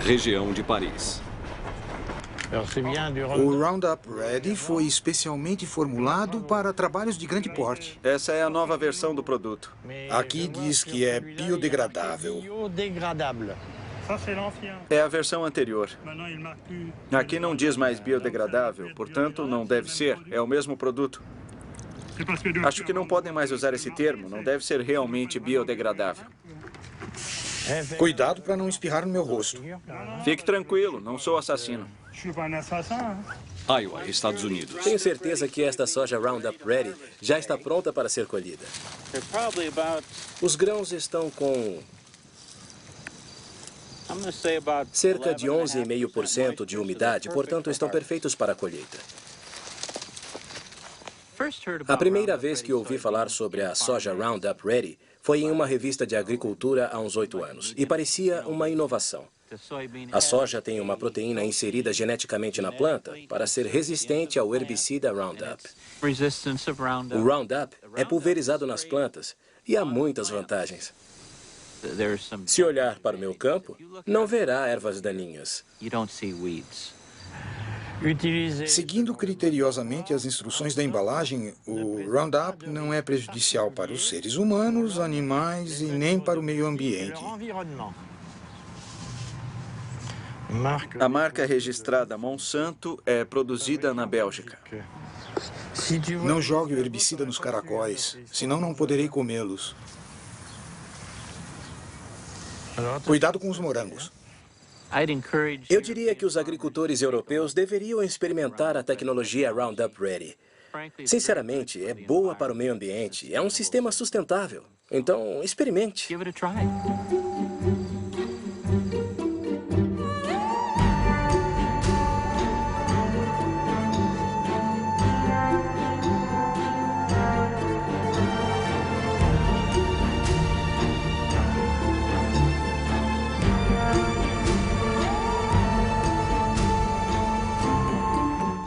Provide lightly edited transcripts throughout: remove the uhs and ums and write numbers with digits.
região de Paris. O Roundup Ready foi especialmente formulado para trabalhos de grande porte. Essa é a nova versão do produto. Aqui diz que é biodegradável. É a versão anterior. Aqui não diz mais biodegradável, portanto não deve ser. É o mesmo produto. Acho que não podem mais usar esse termo. Não deve ser realmente biodegradável. Cuidado para não espirrar no meu rosto. Fique tranquilo, não sou assassino. Iowa, Estados Unidos. Tenho certeza que esta soja Roundup Ready já está pronta para ser colhida. Os grãos estão com cerca de 11,5% de umidade, portanto estão perfeitos para a colheita. A primeira vez que ouvi falar sobre a soja Roundup Ready foi em uma revista de agricultura há uns 8 anos, e parecia uma inovação. A soja tem uma proteína inserida geneticamente na planta para ser resistente ao herbicida Roundup. O Roundup é pulverizado nas plantas e há muitas vantagens. Se olhar para o meu campo, não verá ervas daninhas. Seguindo criteriosamente as instruções da embalagem, o Roundup não é prejudicial para os seres humanos, animais e nem para o meio ambiente. A marca registrada Monsanto é produzida na Bélgica. Não jogue o herbicida nos caracóis, senão não poderei comê-los. Cuidado com os morangos. Eu diria que os agricultores europeus deveriam experimentar a tecnologia Roundup Ready. Sinceramente, é boa para o meio ambiente, é um sistema sustentável. Então, experimente.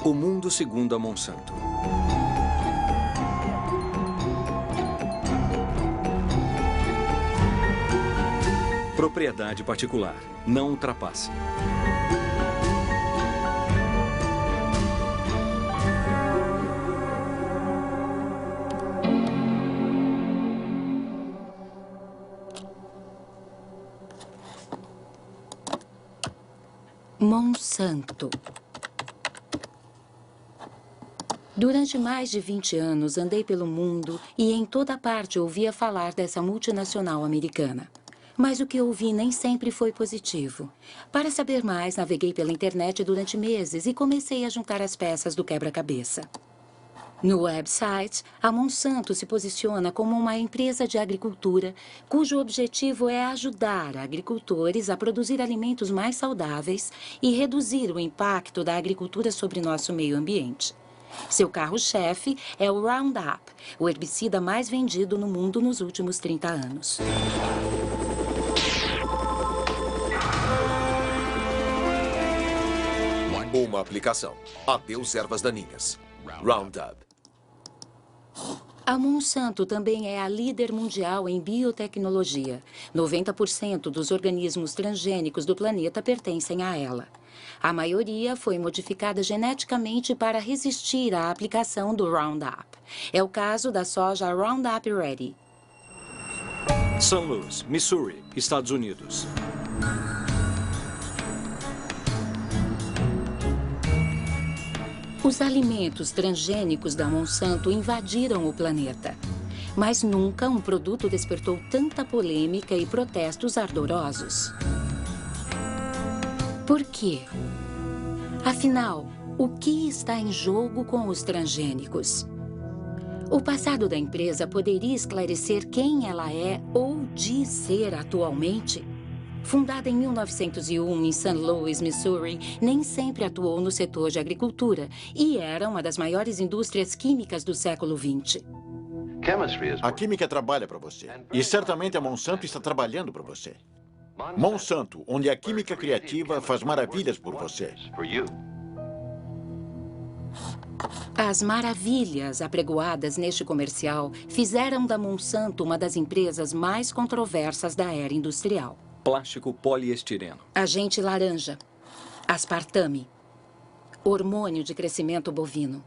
O mundo segundo a Monsanto. Propriedade particular. Não ultrapasse. Monsanto. Durante mais de 20 anos, andei pelo mundo e em toda parte ouvia falar dessa multinacional americana. Mas o que ouvi nem sempre foi positivo. Para saber mais, naveguei pela internet durante meses e comecei a juntar as peças do quebra-cabeça. No website, a Monsanto se posiciona como uma empresa de agricultura cujo objetivo é ajudar agricultores a produzir alimentos mais saudáveis e reduzir o impacto da agricultura sobre nosso meio ambiente. Seu carro-chefe é o Roundup, o herbicida mais vendido no mundo nos últimos 30 anos. Uma aplicação. Adeus ervas daninhas. Roundup. A Monsanto também é a líder mundial em biotecnologia. 90% dos organismos transgênicos do planeta pertencem a ela. A maioria foi modificada geneticamente para resistir à aplicação do Roundup. É o caso da soja Roundup Ready. St. Louis, Missouri, Estados Unidos. Os alimentos transgênicos da Monsanto invadiram o planeta. Mas nunca um produto despertou tanta polêmica e protestos ardorosos. Por quê? Afinal, o que está em jogo com os transgênicos? O passado da empresa poderia esclarecer quem ela é ou diz ser atualmente? Fundada em 1901 em St. Louis, Missouri, nem sempre atuou no setor de agricultura e era uma das maiores indústrias químicas do século XX. A química trabalha para você. E certamente a Monsanto está trabalhando para você. Monsanto, onde a química criativa faz maravilhas por você. As maravilhas apregoadas neste comercial fizeram da Monsanto uma das empresas mais controversas da era industrial. Plástico poliestireno. Agente laranja. Aspartame. Hormônio de crescimento bovino.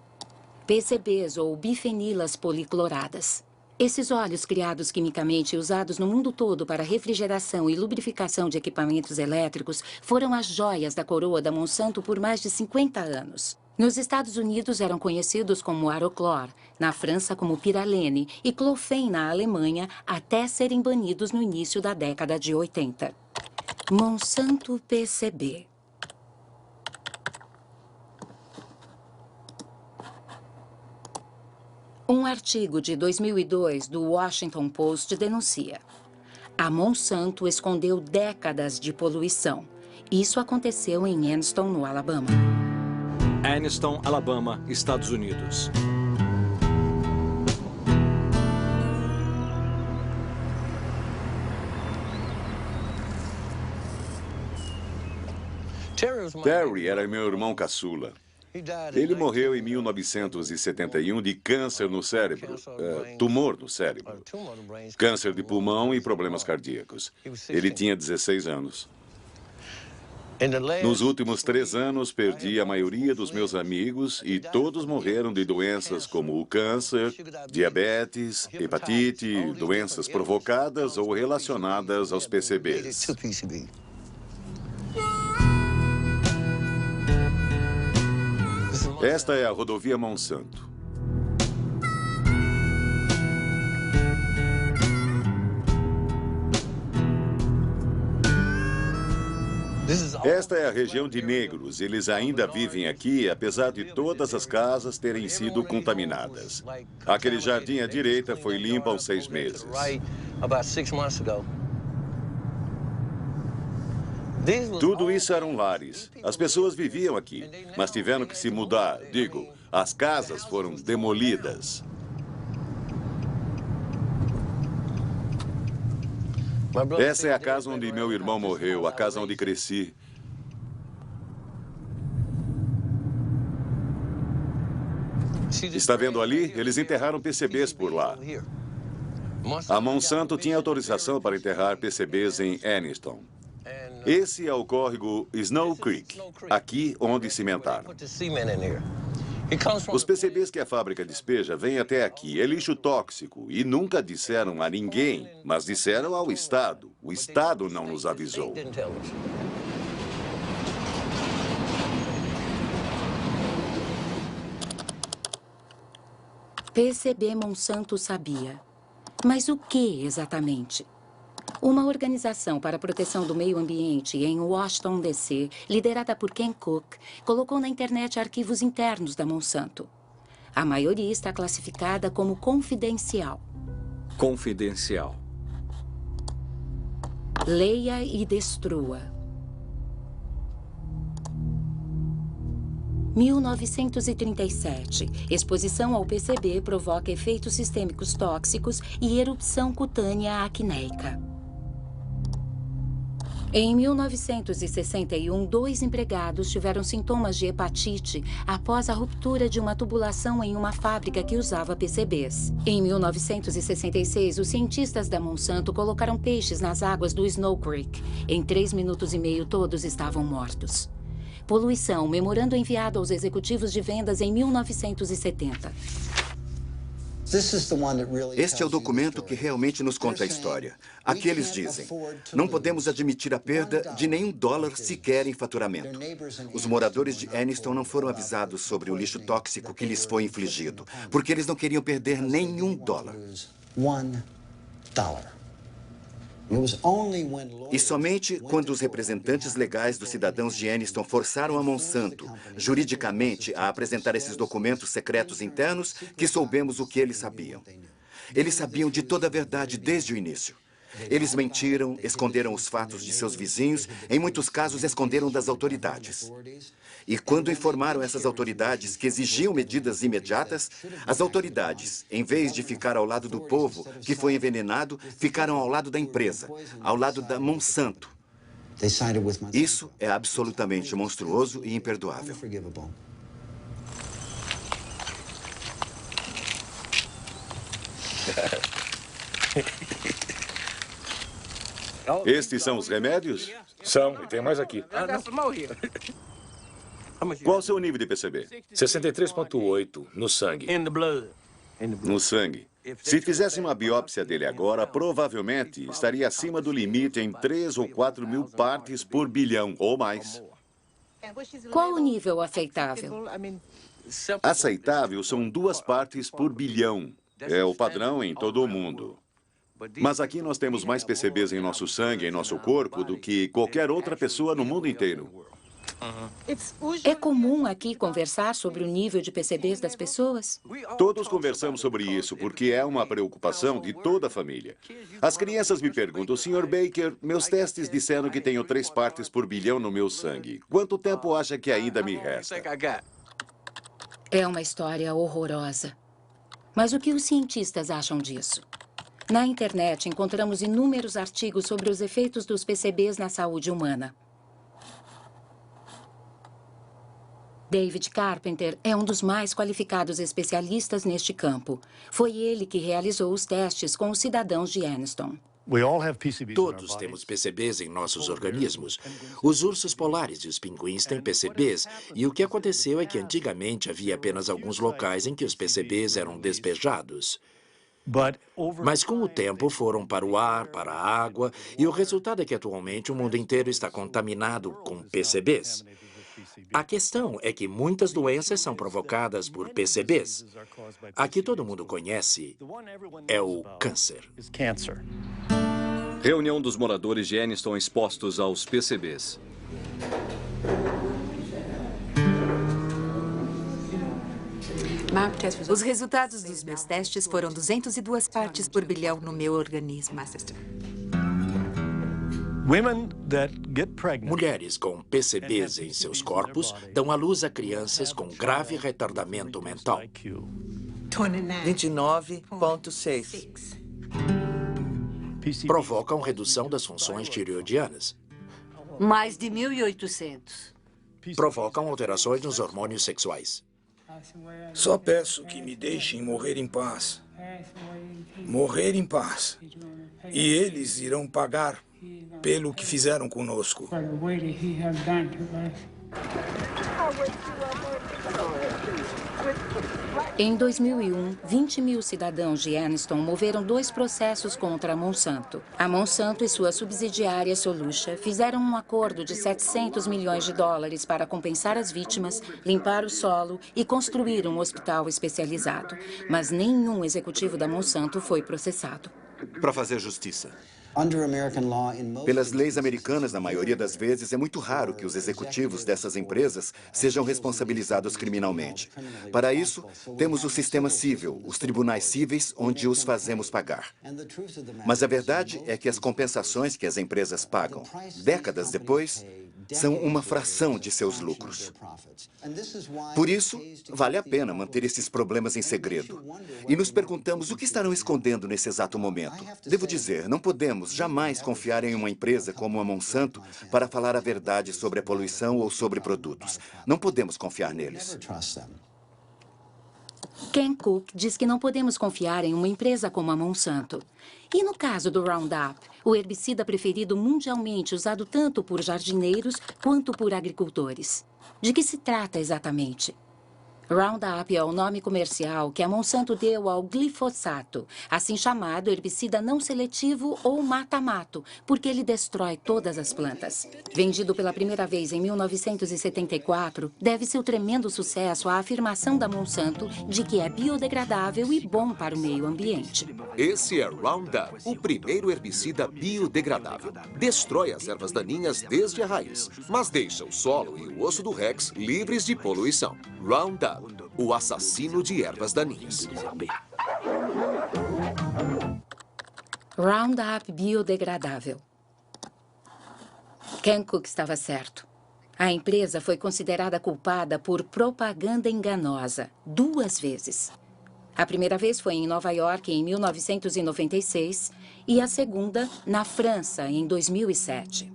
PCBs ou bifenilas policloradas. Esses óleos criados quimicamente e usados no mundo todo para refrigeração e lubrificação de equipamentos elétricos foram as joias da coroa da Monsanto por mais de 50 anos. Nos Estados Unidos eram conhecidos como Aroclor, na França como Piralene e Clofen na Alemanha, até serem banidos no início da década de 80. Monsanto PCB. Um artigo de 2002 do Washington Post denuncia: a Monsanto escondeu décadas de poluição. Isso aconteceu em Anniston, no Alabama. Anniston, Alabama, Estados Unidos. Terry era meu irmão caçula. Ele morreu em 1971 de câncer no cérebro, tumor no cérebro, câncer de pulmão e problemas cardíacos. Ele tinha 16 anos. Nos últimos 3 anos, perdi a maioria dos meus amigos e todos morreram de doenças como o câncer, diabetes, hepatite, doenças provocadas ou relacionadas aos PCBs. Esta é a rodovia Monsanto. Esta é a região de negros. Eles ainda vivem aqui, apesar de todas as casas terem sido contaminadas. Aquele jardim à direita foi limpo há 6 meses. Tudo isso eram lares. As pessoas viviam aqui, mas tiveram que se mudar. Digo, as casas foram demolidas. Essa é a casa onde meu irmão morreu, a casa onde cresci. Está vendo ali? Eles enterraram PCBs por lá. A Monsanto tinha autorização para enterrar PCBs em Anniston. Esse é o córrego Snow Creek, aqui onde cimentaram. Os PCBs que a fábrica despeja vêm até aqui. É lixo tóxico e nunca disseram a ninguém, mas disseram ao Estado. O Estado não nos avisou. PCB Monsanto sabia. Mas o que exatamente? Uma organização para a proteção do meio ambiente em Washington, D.C., liderada por Ken Cook, colocou na internet arquivos internos da Monsanto. A maioria está classificada como confidencial. Confidencial. Leia e destrua. 1937. Exposição ao PCB provoca efeitos sistêmicos tóxicos e erupção cutânea acneica. Em 1961, 2 empregados tiveram sintomas de hepatite após a ruptura de uma tubulação em uma fábrica que usava PCBs. Em 1966, os cientistas da Monsanto colocaram peixes nas águas do Snow Creek. Em 3 minutos e meio, todos estavam mortos. Poluição, memorando enviado aos executivos de vendas em 1970. Este é o documento que realmente nos conta a história. Aqui eles dizem: não podemos admitir a perda de nenhum dólar sequer em faturamento. Os moradores de Anniston não foram avisados sobre o lixo tóxico que lhes foi infligido, porque eles não queriam perder nenhum dólar. E somente quando os representantes legais dos cidadãos de Anniston forçaram a Monsanto, juridicamente, a apresentar esses documentos secretos internos, que soubemos o que eles sabiam. Eles sabiam de toda a verdade desde o início. Eles mentiram, esconderam os fatos de seus vizinhos, em muitos casos esconderam das autoridades. E quando informaram essas autoridades que exigiam medidas imediatas, as autoridades, em vez de ficar ao lado do povo que foi envenenado, ficaram ao lado da empresa, ao lado da Monsanto. Isso é absolutamente monstruoso e imperdoável. Estes são os remédios? São, e tem mais aqui. Qual o seu nível de PCB? 63,8 no sangue. No sangue. Se fizesse uma biópsia dele agora, provavelmente estaria acima do limite em 3 ou 4 mil partes por bilhão ou mais. Qual o nível aceitável? Aceitável são 2 partes por bilhão. É o padrão em todo o mundo. Mas aqui nós temos mais PCBs em nosso sangue, em nosso corpo, do que qualquer outra pessoa no mundo inteiro. É comum aqui conversar sobre o nível de PCBs das pessoas? Todos conversamos sobre isso, porque é uma preocupação de toda a família. As crianças me perguntam, Sr. Baker, meus testes disseram que tenho 3 partes por bilhão no meu sangue. Quanto tempo acha que ainda me resta? É uma história horrorosa. Mas o que os cientistas acham disso? Na internet, encontramos inúmeros artigos sobre os efeitos dos PCBs na saúde humana. David Carpenter é um dos mais qualificados especialistas neste campo. Foi ele que realizou os testes com os cidadãos de Anniston. Todos temos PCBs em nossos organismos. Os ursos polares e os pinguins têm PCBs, e o que aconteceu é que antigamente havia apenas alguns locais em que os PCBs eram despejados. Mas com o tempo foram para o ar, para a água, e o resultado é que atualmente o mundo inteiro está contaminado com PCBs. A questão é que muitas doenças são provocadas por PCBs. A que todo mundo conhece é o câncer. Reunião dos moradores de Anniston expostos aos PCBs. Os resultados dos meus testes foram 202 partes por bilhão no meu organismo. Mulheres com PCBs em seus corpos dão à luz a crianças com grave retardamento mental. 29,6. Provocam redução das funções tireoidianas. Mais de 1.800. Provocam alterações nos hormônios sexuais. Só peço que me deixem morrer em paz. Morrer em paz. E eles irão pagar pelo que fizeram conosco. Em 2001, 20 mil cidadãos de Anniston moveram 2 processos contra a Monsanto. A Monsanto e sua subsidiária Solutia fizeram um acordo de 700 milhões de dólares para compensar as vítimas, limpar o solo e construir um hospital especializado. Mas nenhum executivo da Monsanto foi processado. Para fazer justiça. Pelas leis americanas, na maioria das vezes, é muito raro que os executivos dessas empresas sejam responsabilizados criminalmente. Para isso, temos o sistema civil, os tribunais cíveis, onde os fazemos pagar. Mas a verdade é que as compensações que as empresas pagam, décadas depois, são uma fração de seus lucros. Por isso, vale a pena manter esses problemas em segredo. E nos perguntamos o que estarão escondendo nesse exato momento. Devo dizer, não podemos jamais confiar em uma empresa como a Monsanto para falar a verdade sobre a poluição ou sobre produtos. Não podemos confiar neles. Ken Cook diz que não podemos confiar em uma empresa como a Monsanto. E no caso do Roundup, o herbicida preferido mundialmente usado tanto por jardineiros quanto por agricultores. De que se trata exatamente? Roundup é o nome comercial que a Monsanto deu ao glifosato, assim chamado herbicida não seletivo ou mata-mato, porque ele destrói todas as plantas. Vendido pela primeira vez em 1974, deve-se o tremendo sucesso à afirmação da Monsanto de que é biodegradável e bom para o meio ambiente. Esse é Roundup, o primeiro herbicida biodegradável. Destrói as ervas daninhas desde a raiz, mas deixa o solo e o osso do Rex livres de poluição. Roundup, o assassino de ervas daninhas. Roundup biodegradável. Ken Cook estava certo. A empresa foi considerada culpada por propaganda enganosa 2 vezes. A primeira vez foi em Nova York, em 1996, e a segunda na França, em 2007.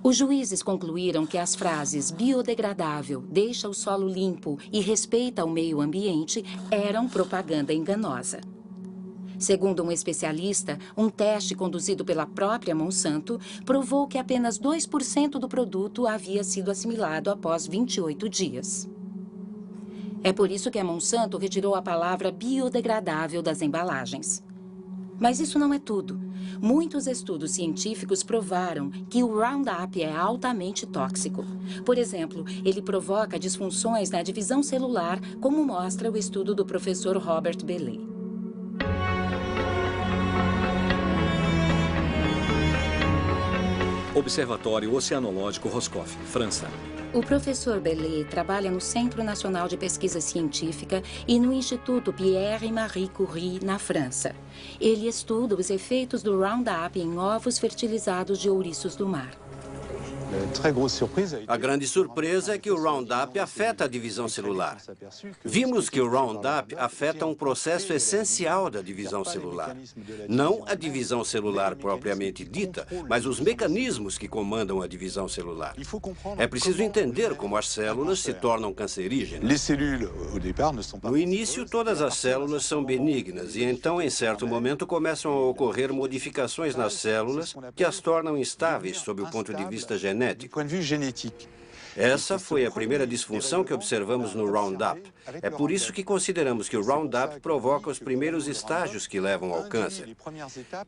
Os juízes concluíram que as frases biodegradável, deixa o solo limpo e respeita o meio ambiente eram propaganda enganosa. Segundo um especialista, um teste conduzido pela própria Monsanto provou que apenas 2% do produto havia sido assimilado após 28 dias. É por isso que a Monsanto retirou a palavra biodegradável das embalagens. Mas isso não é tudo. Muitos estudos científicos provaram que o Roundup é altamente tóxico. Por exemplo, ele provoca disfunções na divisão celular, como mostra o estudo do professor Robert Bellet. Observatório Oceanológico Roscoff, França. O professor Bellet trabalha no Centro Nacional de Pesquisa Científica e no Instituto Pierre e Marie Curie, na França. Ele estuda os efeitos do Roundup em ovos fertilizados de ouriços do mar. A grande surpresa é que o Roundup afeta a divisão celular. Vimos que o Roundup afeta um processo essencial da divisão celular. Não a divisão celular propriamente dita, mas os mecanismos que comandam a divisão celular. É preciso entender como as células se tornam cancerígenas. No início, todas as células são benignas e então, em certo momento, começam a ocorrer modificações nas células que as tornam instáveis sob o ponto de vista genético. Essa foi a primeira disfunção que observamos no Roundup. É por isso que consideramos que o Roundup provoca os primeiros estágios que levam ao câncer.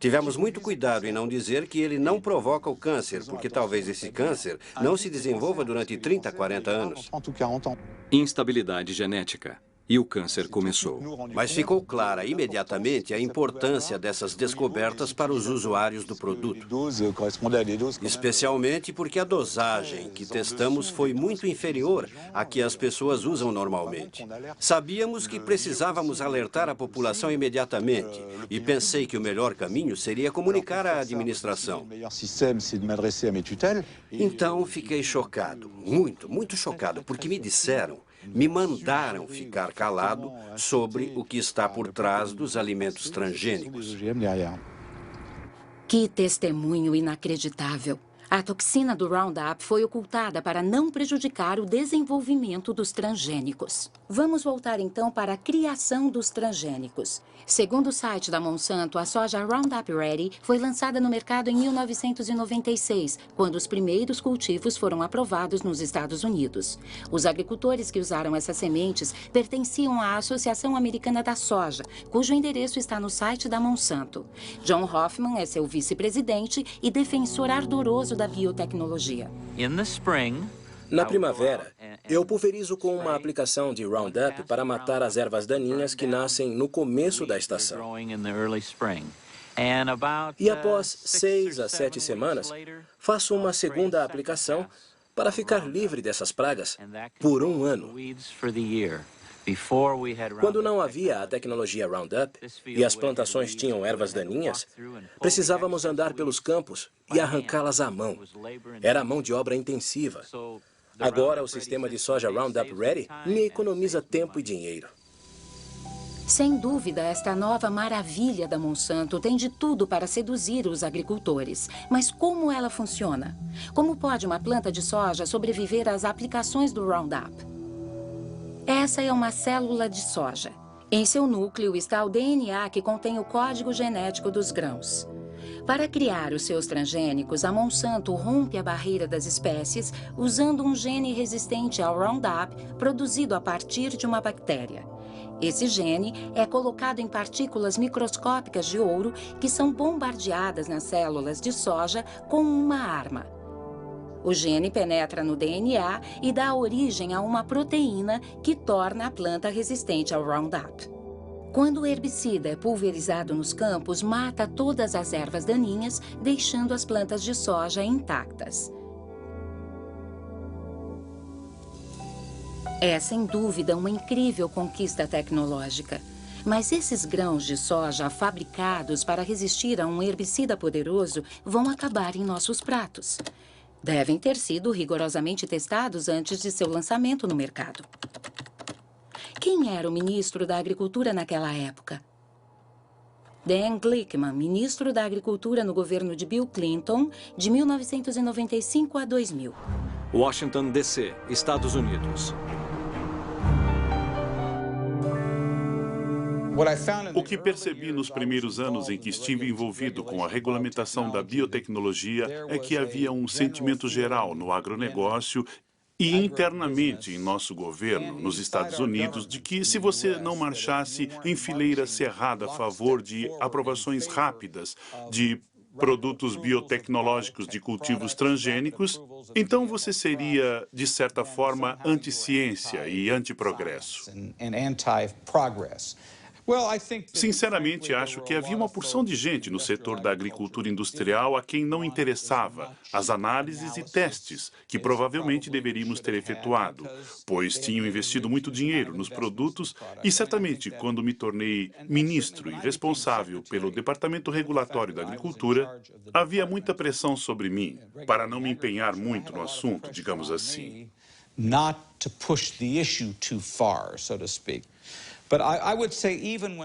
Tivemos muito cuidado em não dizer que ele não provoca o câncer, porque talvez esse câncer não se desenvolva durante 30, 40 anos. Instabilidade genética. E o câncer começou. Mas ficou clara imediatamente a importância dessas descobertas para os usuários do produto. Especialmente porque a dosagem que testamos foi muito inferior à que as pessoas usam normalmente. Sabíamos que precisávamos alertar a população imediatamente e pensei que o melhor caminho seria comunicar à administração. Então fiquei chocado, muito chocado, porque me mandaram ficar calado sobre o que está por trás dos alimentos transgênicos. Que testemunho inacreditável! A toxina do Roundup foi ocultada para não prejudicar o desenvolvimento dos transgênicos. Vamos voltar então para a criação dos transgênicos. Segundo o site da Monsanto, a soja Roundup Ready foi lançada no mercado em 1996, quando os primeiros cultivos foram aprovados nos Estados Unidos. Os agricultores que usaram essas sementes pertenciam à Associação Americana da Soja, cujo endereço está no site da Monsanto. John Hoffman é seu vice-presidente e defensor ardoroso da biotecnologia. Na primavera, eu pulverizo com uma aplicação de Roundup para matar as ervas daninhas que nascem no começo da estação. E após 6 a 7 semanas, faço uma segunda aplicação para ficar livre dessas pragas por 1 ano. Quando não havia a tecnologia Roundup e as plantações tinham ervas daninhas, precisávamos andar pelos campos e arrancá-las à mão. Era mão de obra intensiva. Agora, o sistema de soja Roundup Ready me economiza tempo e dinheiro. Sem dúvida, esta nova maravilha da Monsanto tem de tudo para seduzir os agricultores. Mas como ela funciona? Como pode uma planta de soja sobreviver às aplicações do Roundup? Essa é uma célula de soja. Em seu núcleo está o DNA que contém o código genético dos grãos. Para criar os seus transgênicos, a Monsanto rompe a barreira das espécies usando um gene resistente ao Roundup produzido a partir de uma bactéria. Esse gene é colocado em partículas microscópicas de ouro que são bombardeadas nas células de soja com uma arma. O gene penetra no DNA e dá origem a uma proteína que torna a planta resistente ao Roundup. Quando o herbicida é pulverizado nos campos, mata todas as ervas daninhas, deixando as plantas de soja intactas. É, sem dúvida, uma incrível conquista tecnológica. Mas esses grãos de soja fabricados para resistir a um herbicida poderoso vão acabar em nossos pratos. Devem ter sido rigorosamente testados antes de seu lançamento no mercado. Quem era o ministro da Agricultura naquela época? Dan Glickman, ministro da Agricultura no governo de Bill Clinton, de 1995 a 2000. Washington, D.C., Estados Unidos. O que percebi nos primeiros anos em que estive envolvido com a regulamentação da biotecnologia é que havia um sentimento geral no agronegócio e internamente em nosso governo, nos Estados Unidos, de que se você não marchasse em fileira cerrada a favor de aprovações rápidas de produtos biotecnológicos de cultivos transgênicos, então você seria, de certa forma, anti-ciência e anti-progresso. Sinceramente, acho que havia uma porção de gente no setor da agricultura industrial a quem não interessava as análises e testes que provavelmente deveríamos ter efetuado, pois tinham investido muito dinheiro nos produtos e, certamente, quando me tornei ministro e responsável pelo Departamento Regulatório da Agricultura, havia muita pressão sobre mim para não me empenhar muito no assunto, digamos assim.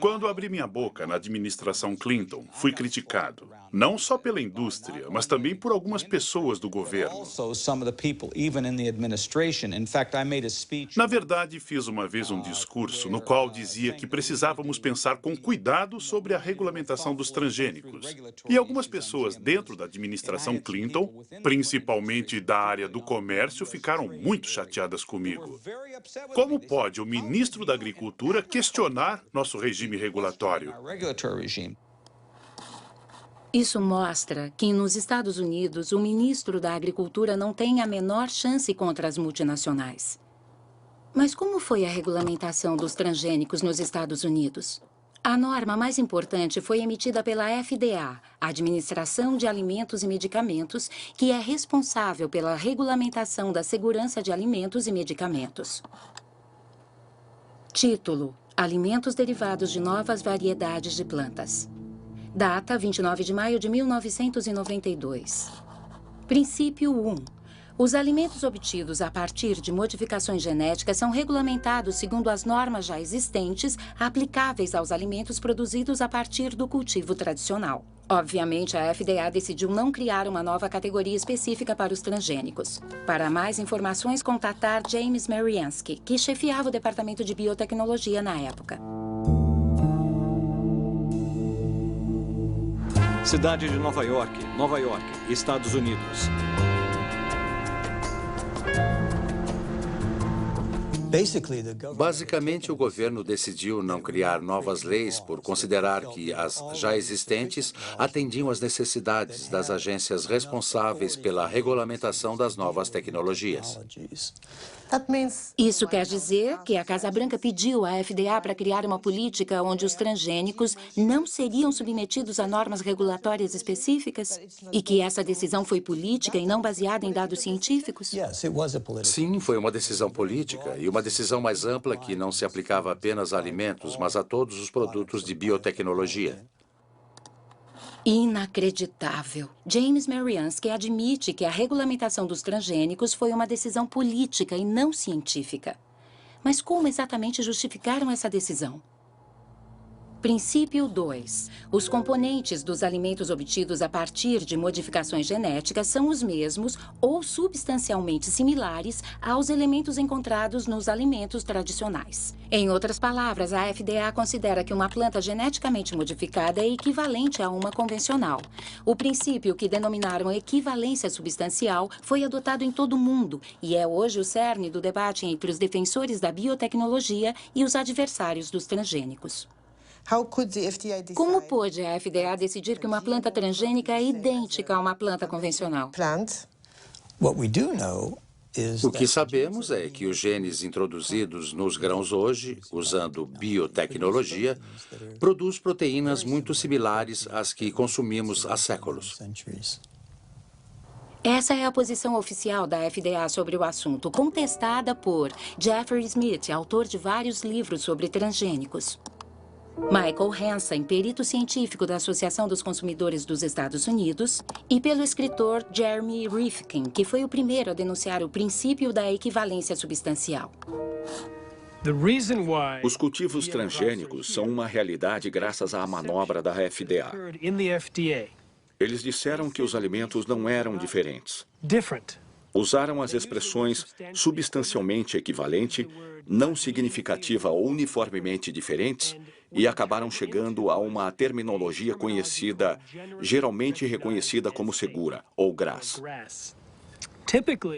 Quando abri minha boca na administração Clinton, fui criticado, não só pela indústria, mas também por algumas pessoas do governo. Na verdade, fiz uma vez um discurso no qual dizia que precisávamos pensar com cuidado sobre a regulamentação dos transgênicos. E algumas pessoas dentro da administração Clinton, principalmente da área do comércio, ficaram muito chateadas comigo. Como pode o ministro da Agricultura questionar nosso regime regulatório? Isso mostra que, nos Estados Unidos, o ministro da Agricultura não tem a menor chance contra as multinacionais. Mas como foi a regulamentação dos transgênicos nos Estados Unidos? A norma mais importante foi emitida pela FDA, a Administração de Alimentos e Medicamentos, que é responsável pela regulamentação da segurança de alimentos e medicamentos. Título: Alimentos derivados de novas variedades de plantas. Data: 29 de maio de 1992. Princípio 1. Os alimentos obtidos a partir de modificações genéticas são regulamentados segundo as normas já existentes aplicáveis aos alimentos produzidos a partir do cultivo tradicional. Obviamente, a FDA decidiu não criar uma nova categoria específica para os transgênicos. Para mais informações, contatar James Mariansky, que chefiava o Departamento de Biotecnologia na época. Cidade de Nova York, Estados Unidos. Basicamente, o governo decidiu não criar novas leis por considerar que as já existentes atendiam às necessidades das agências responsáveis pela regulamentação das novas tecnologias. Isso quer dizer que a Casa Branca pediu à FDA para criar uma política onde os transgênicos não seriam submetidos a normas regulatórias específicas? E que essa decisão foi política e não baseada em dados científicos? Sim, foi uma decisão política e uma decisão mais ampla que não se aplicava apenas a alimentos, mas a todos os produtos de biotecnologia. Inacreditável. James Mariansky admite que a regulamentação dos transgênicos foi uma decisão política e não científica. Mas como exatamente justificaram essa decisão? Princípio 2. Os componentes dos alimentos obtidos a partir de modificações genéticas são os mesmos ou substancialmente similares aos elementos encontrados nos alimentos tradicionais. Em outras palavras, a FDA considera que uma planta geneticamente modificada é equivalente a uma convencional. O princípio, que denominaram equivalência substancial, foi adotado em todo o mundo e é hoje o cerne do debate entre os defensores da biotecnologia e os adversários dos transgênicos. Como pôde a FDA decidir que uma planta transgênica é idêntica a uma planta convencional? O que sabemos é que os genes introduzidos nos grãos hoje, usando biotecnologia, produzem proteínas muito similares às que consumimos há séculos. Essa é a posição oficial da FDA sobre o assunto, contestada por Jeffrey Smith, autor de vários livros sobre transgênicos. Michael Hansen, perito científico da Associação dos Consumidores dos Estados Unidos, e pelo escritor Jeremy Rifkin, que foi o primeiro a denunciar o princípio da equivalência substancial. Os cultivos transgênicos são uma realidade graças à manobra da FDA. Eles disseram que os alimentos não eram diferentes. Usaram as expressões substancialmente equivalente, não significativa ou uniformemente diferentes e acabaram chegando a uma terminologia conhecida, geralmente reconhecida como segura, ou GRAS.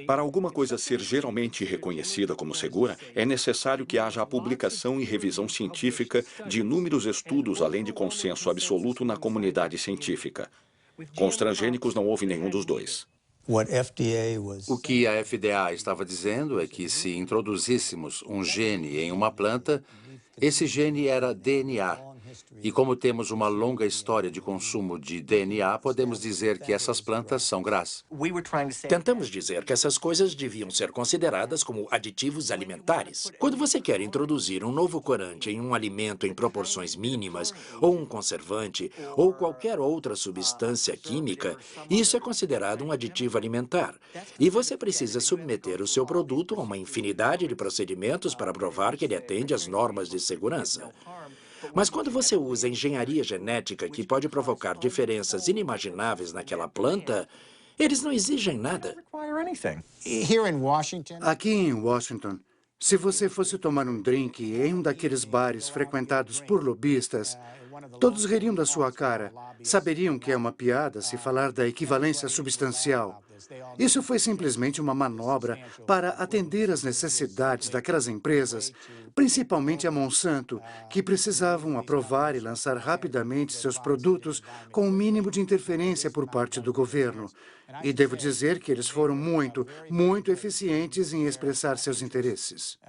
Para alguma coisa ser geralmente reconhecida como segura, é necessário que haja a publicação e revisão científica de inúmeros estudos, além de consenso absoluto na comunidade científica. Com os transgênicos não houve nenhum dos dois. O que a FDA estava dizendo é que se introduzíssemos um gene em uma planta, esse gene era DNA. E como temos uma longa história de consumo de DNA, podemos dizer que essas plantas são GRAS. Tentamos dizer que essas coisas deviam ser consideradas como aditivos alimentares. Quando você quer introduzir um novo corante em um alimento em proporções mínimas, ou um conservante, ou qualquer outra substância química, isso é considerado um aditivo alimentar. E você precisa submeter o seu produto a uma infinidade de procedimentos para provar que ele atende às normas de segurança. Mas quando você usa engenharia genética que pode provocar diferenças inimagináveis naquela planta, eles não exigem nada. Aqui em Washington, se você fosse tomar um drink em um daqueles bares frequentados por lobistas, todos ririam da sua cara. Saberiam que é uma piada se falar da equivalência substancial. Isso foi simplesmente uma manobra para atender às necessidades daquelas empresas, principalmente a Monsanto, que precisavam aprovar e lançar rapidamente seus produtos com o mínimo de interferência por parte do governo. E devo dizer que eles foram muito eficientes em expressar seus interesses.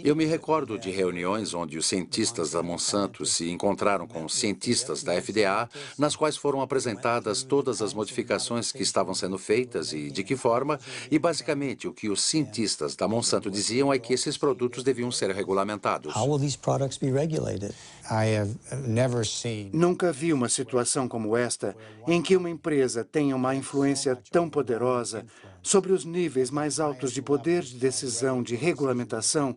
Eu me recordo de reuniões onde os cientistas da Monsanto se encontraram com os cientistas da FDA, nas quais foram apresentadas todas as modificações que estavam sendo feitas e de que forma, e basicamente o que os cientistas da Monsanto diziam é que esses produtos deviam ser regulamentados. Nunca vi uma situação como esta, em que uma empresa tenha uma influência tão poderosa sobre os níveis mais altos de poder de decisão de regulamentação,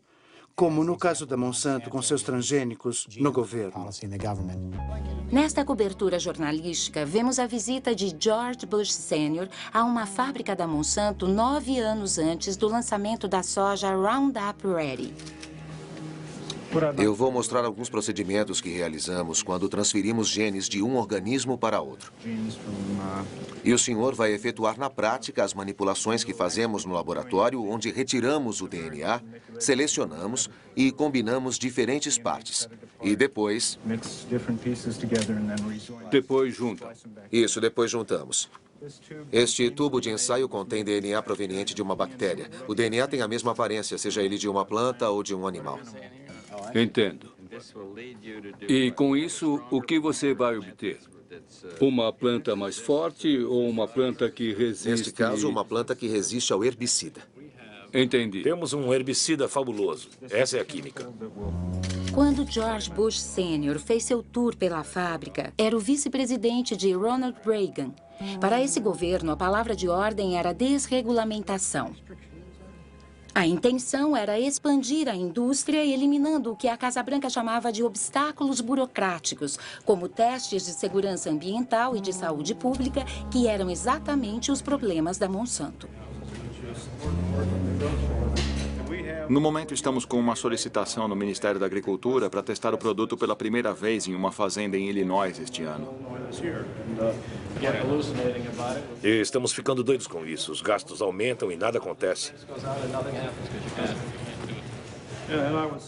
como no caso da Monsanto com seus transgênicos no governo. Nesta cobertura jornalística, vemos a visita de George Bush Sr. a uma fábrica da Monsanto 9 anos antes do lançamento da soja Roundup Ready. Eu vou mostrar alguns procedimentos que realizamos quando transferimos genes de um organismo para outro. E o senhor vai efetuar na prática as manipulações que fazemos no laboratório, onde retiramos o DNA, selecionamos e combinamos diferentes partes. E depois... Depois juntam. Isso, depois juntamos. Este tubo de ensaio contém DNA proveniente de uma bactéria. O DNA tem a mesma aparência, seja ele de uma planta ou de um animal. Entendo. E com isso, o que você vai obter? Uma planta mais forte ou uma planta que resiste... Neste caso, uma planta que resiste ao herbicida. Entendi. Temos um herbicida fabuloso. Essa é a química. Quando George Bush Sr. fez seu tour pela fábrica, era o vice-presidente de Ronald Reagan. Para esse governo, a palavra de ordem era desregulamentação. A intenção era expandir a indústria, eliminando o que a Casa Branca chamava de obstáculos burocráticos, como testes de segurança ambiental e de saúde pública, que eram exatamente os problemas da Monsanto. No momento, estamos com uma solicitação no Ministério da Agricultura para testar o produto pela primeira vez em uma fazenda em Illinois este ano. E estamos ficando doidos com isso. Os gastos aumentam e nada acontece.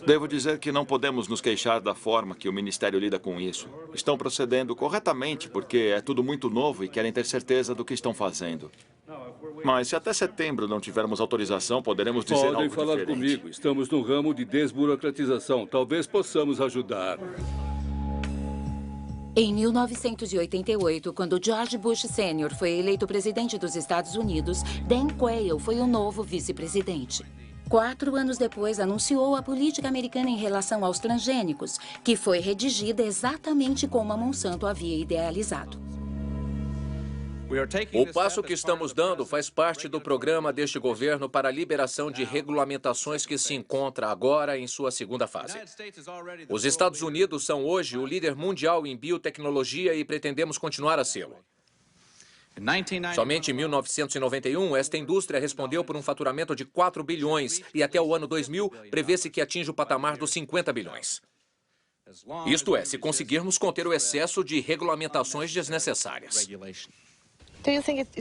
Devo dizer que não podemos nos queixar da forma que o Ministério lida com isso. Estão procedendo corretamente porque é tudo muito novo e querem ter certeza do que estão fazendo. Mas se até setembro não tivermos autorização, poderemos dizer algo diferente. Podem falar comigo. Estamos no ramo de desburocratização. Talvez possamos ajudar. Em 1988, quando George Bush Sr. foi eleito presidente dos Estados Unidos, Dan Quayle foi o novo vice-presidente. 4 anos depois, anunciou a política americana em relação aos transgênicos, que foi redigida exatamente como a Monsanto havia idealizado. O passo que estamos dando faz parte do programa deste governo para a liberação de regulamentações que se encontra agora em sua segunda fase. Os Estados Unidos são hoje o líder mundial em biotecnologia e pretendemos continuar a sê-lo. Somente em 1991, esta indústria respondeu por um faturamento de 4 bilhões e até o ano 2000 prevê-se que atinja o patamar dos 50 bilhões. Isto é, se conseguirmos conter o excesso de regulamentações desnecessárias.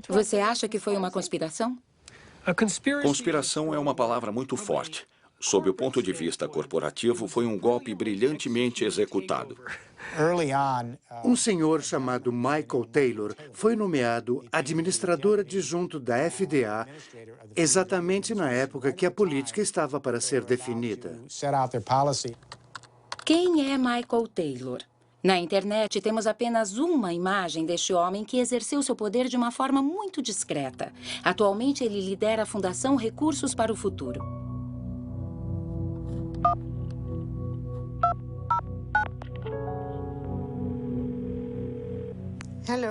Você acha que foi uma conspiração? Conspiração é uma palavra muito forte. Sob o ponto de vista corporativo, foi um golpe brilhantemente executado. Um senhor chamado Michael Taylor foi nomeado administrador adjunto da FDA exatamente na época que a política estava para ser definida. Quem é Michael Taylor? Na internet, temos apenas uma imagem deste homem que exerceu seu poder de uma forma muito discreta. Atualmente, ele lidera a Fundação Recursos para o Futuro.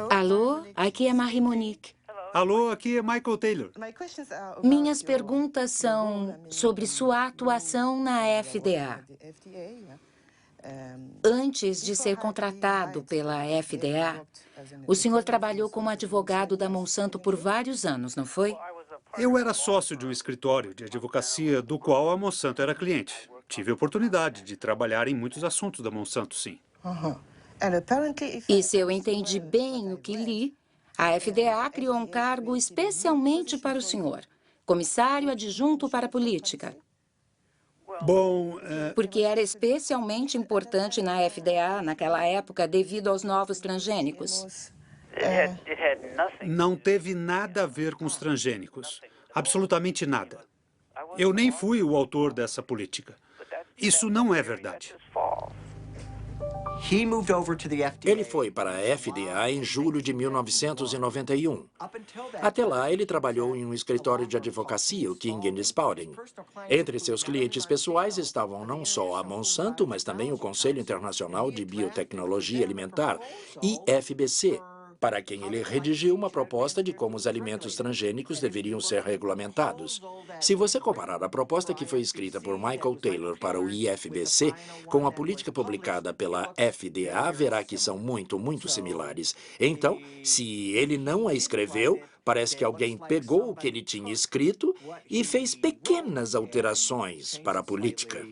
Alô, aqui é Marie Monique. Alô, aqui é Michael Taylor. Minhas perguntas são sobre sua atuação na FDA. Antes de ser contratado pela FDA, o senhor trabalhou como advogado da Monsanto por vários anos, não foi? Eu era sócio de um escritório de advocacia do qual a Monsanto era cliente. Tive a oportunidade de trabalhar em muitos assuntos da Monsanto, sim. E se eu entendi bem o que li, a FDA criou um cargo especialmente para o senhor, comissário adjunto para a política. Bom, porque era especialmente importante na FDA naquela época devido aos novos transgênicos. Não teve nada a ver com os transgênicos. Absolutamente nada. Eu nem fui o autor dessa política. Isso não é verdade. Ele foi para a FDA em julho de 1991. Até lá, ele trabalhou em um escritório de advocacia, o King & Spalding. Entre seus clientes pessoais estavam não só a Monsanto, mas também o Conselho Internacional de Biotecnologia Alimentar, IFBC, para quem ele redigiu uma proposta de como os alimentos transgênicos deveriam ser regulamentados. Se você comparar a proposta que foi escrita por Michael Taylor para o IFBC com a política publicada pela FDA, verá que são muito similares. Então, se ele não a escreveu, parece que alguém pegou o que ele tinha escrito e fez pequenas alterações para a política.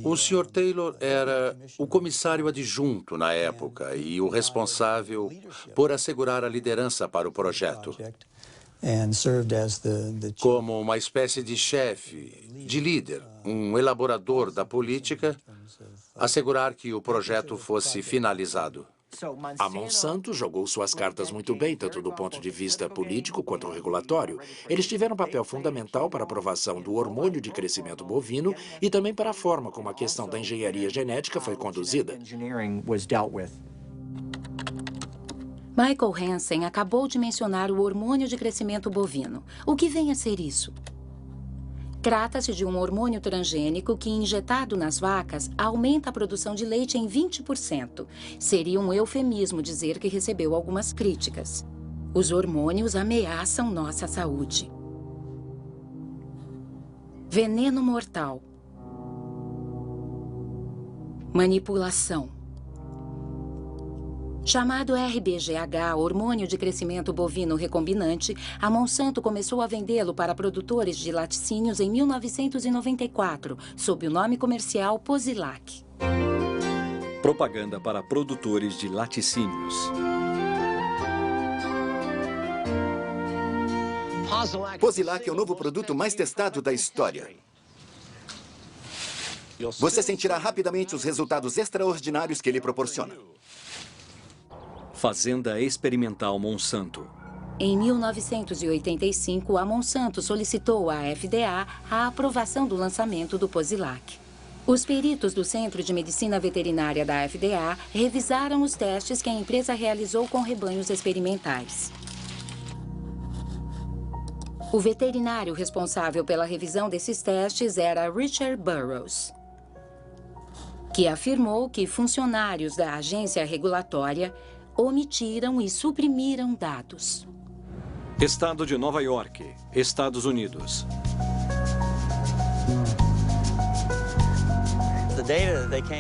O Sr. Taylor era o comissário adjunto na época e o responsável por assegurar a liderança para o projeto. Como uma espécie de chefe, de líder, um elaborador da política, assegurar que o projeto fosse finalizado. A Monsanto jogou suas cartas muito bem, tanto do ponto de vista político quanto regulatório. Eles tiveram um papel fundamental para a aprovação do hormônio de crescimento bovino e também para a forma como a questão da engenharia genética foi conduzida. Michael Hansen acabou de mencionar o hormônio de crescimento bovino. O que vem a ser isso? Trata-se de um hormônio transgênico que, injetado nas vacas, aumenta a produção de leite em 20%. Seria um eufemismo dizer que recebeu algumas críticas. Os hormônios ameaçam nossa saúde. Veneno mortal. Manipulação. Chamado RBGH, hormônio de crescimento bovino recombinante, a Monsanto começou a vendê-lo para produtores de laticínios em 1994, sob o nome comercial Posilac. Propaganda para produtores de laticínios. Posilac é o novo produto mais testado da história. Você sentirá rapidamente os resultados extraordinários que ele proporciona. Fazenda Experimental Monsanto. Em 1985, a Monsanto solicitou à FDA a aprovação do lançamento do Posilac. Os peritos do Centro de Medicina Veterinária da FDA revisaram os testes que a empresa realizou com rebanhos experimentais. O veterinário responsável pela revisão desses testes era Richard Burroughs, que afirmou que funcionários da agência regulatória omitiram e suprimiram dados. Estado de Nova York, Estados Unidos.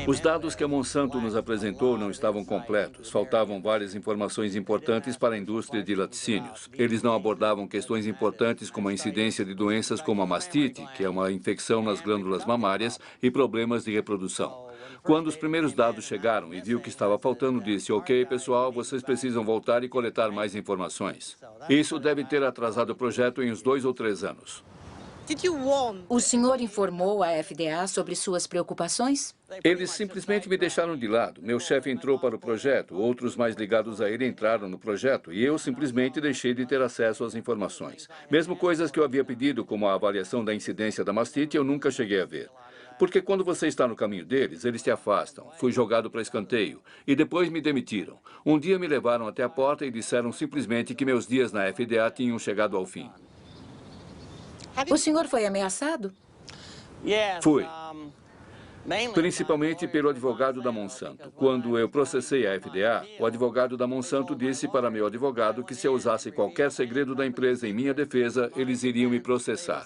Os dados que a Monsanto nos apresentou não estavam completos. Faltavam várias informações importantes para a indústria de laticínios. Eles não abordavam questões importantes como a incidência de doenças como a mastite, que é uma infecção nas glândulas mamárias, e problemas de reprodução. Quando os primeiros dados chegaram e viu que estava faltando, disse: ok, pessoal, vocês precisam voltar e coletar mais informações. Isso deve ter atrasado o projeto em uns 2 ou 3 anos. O senhor informou a FDA sobre suas preocupações? Eles simplesmente me deixaram de lado. Meu chefe entrou para o projeto, outros mais ligados a ele entraram no projeto e eu simplesmente deixei de ter acesso às informações. Mesmo coisas que eu havia pedido, como a avaliação da incidência da mastite, eu nunca cheguei a ver. Porque quando você está no caminho deles, eles te afastam. Fui jogado para escanteio e depois me demitiram. Um dia me levaram até a porta e disseram simplesmente que meus dias na FDA tinham chegado ao fim. O senhor foi ameaçado? Fui. Principalmente pelo advogado da Monsanto. Quando eu processei a FDA, o advogado da Monsanto disse para meu advogado que se eu usasse qualquer segredo da empresa em minha defesa, eles iriam me processar.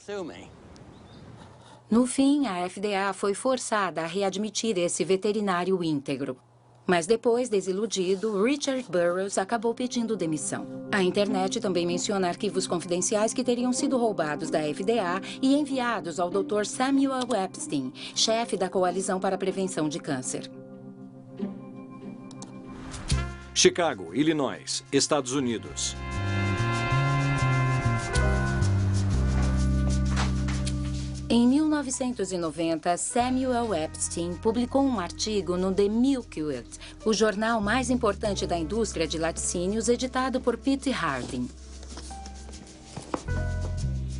No fim, a FDA foi forçada a readmitir esse veterinário íntegro. Mas depois, desiludido, Richard Burroughs acabou pedindo demissão. A internet também menciona arquivos confidenciais que teriam sido roubados da FDA e enviados ao Dr. Samuel Epstein, chefe da Coalizão para a Prevenção de Câncer. Chicago, Illinois, Estados Unidos. Em 1990, Samuel Epstein publicou um artigo no The Milkweed, o jornal mais importante da indústria de laticínios, editado por Pete Harding.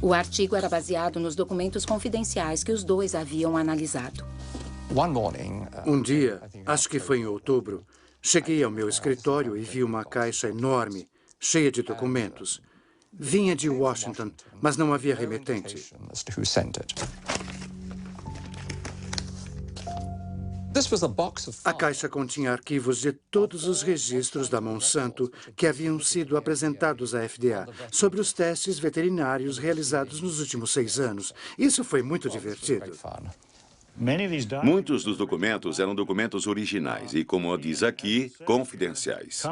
O artigo era baseado nos documentos confidenciais que os dois haviam analisado. Um dia, acho que foi em outubro, cheguei ao meu escritório e vi uma caixa enorme, cheia de documentos. Vinha de Washington, mas não havia remetente. A caixa continha arquivos de todos os registros da Monsanto que haviam sido apresentados à FDA sobre os testes veterinários realizados nos últimos 6 anos. Isso foi muito divertido. Muitos dos documentos eram documentos originais e, como diz aqui, confidenciais.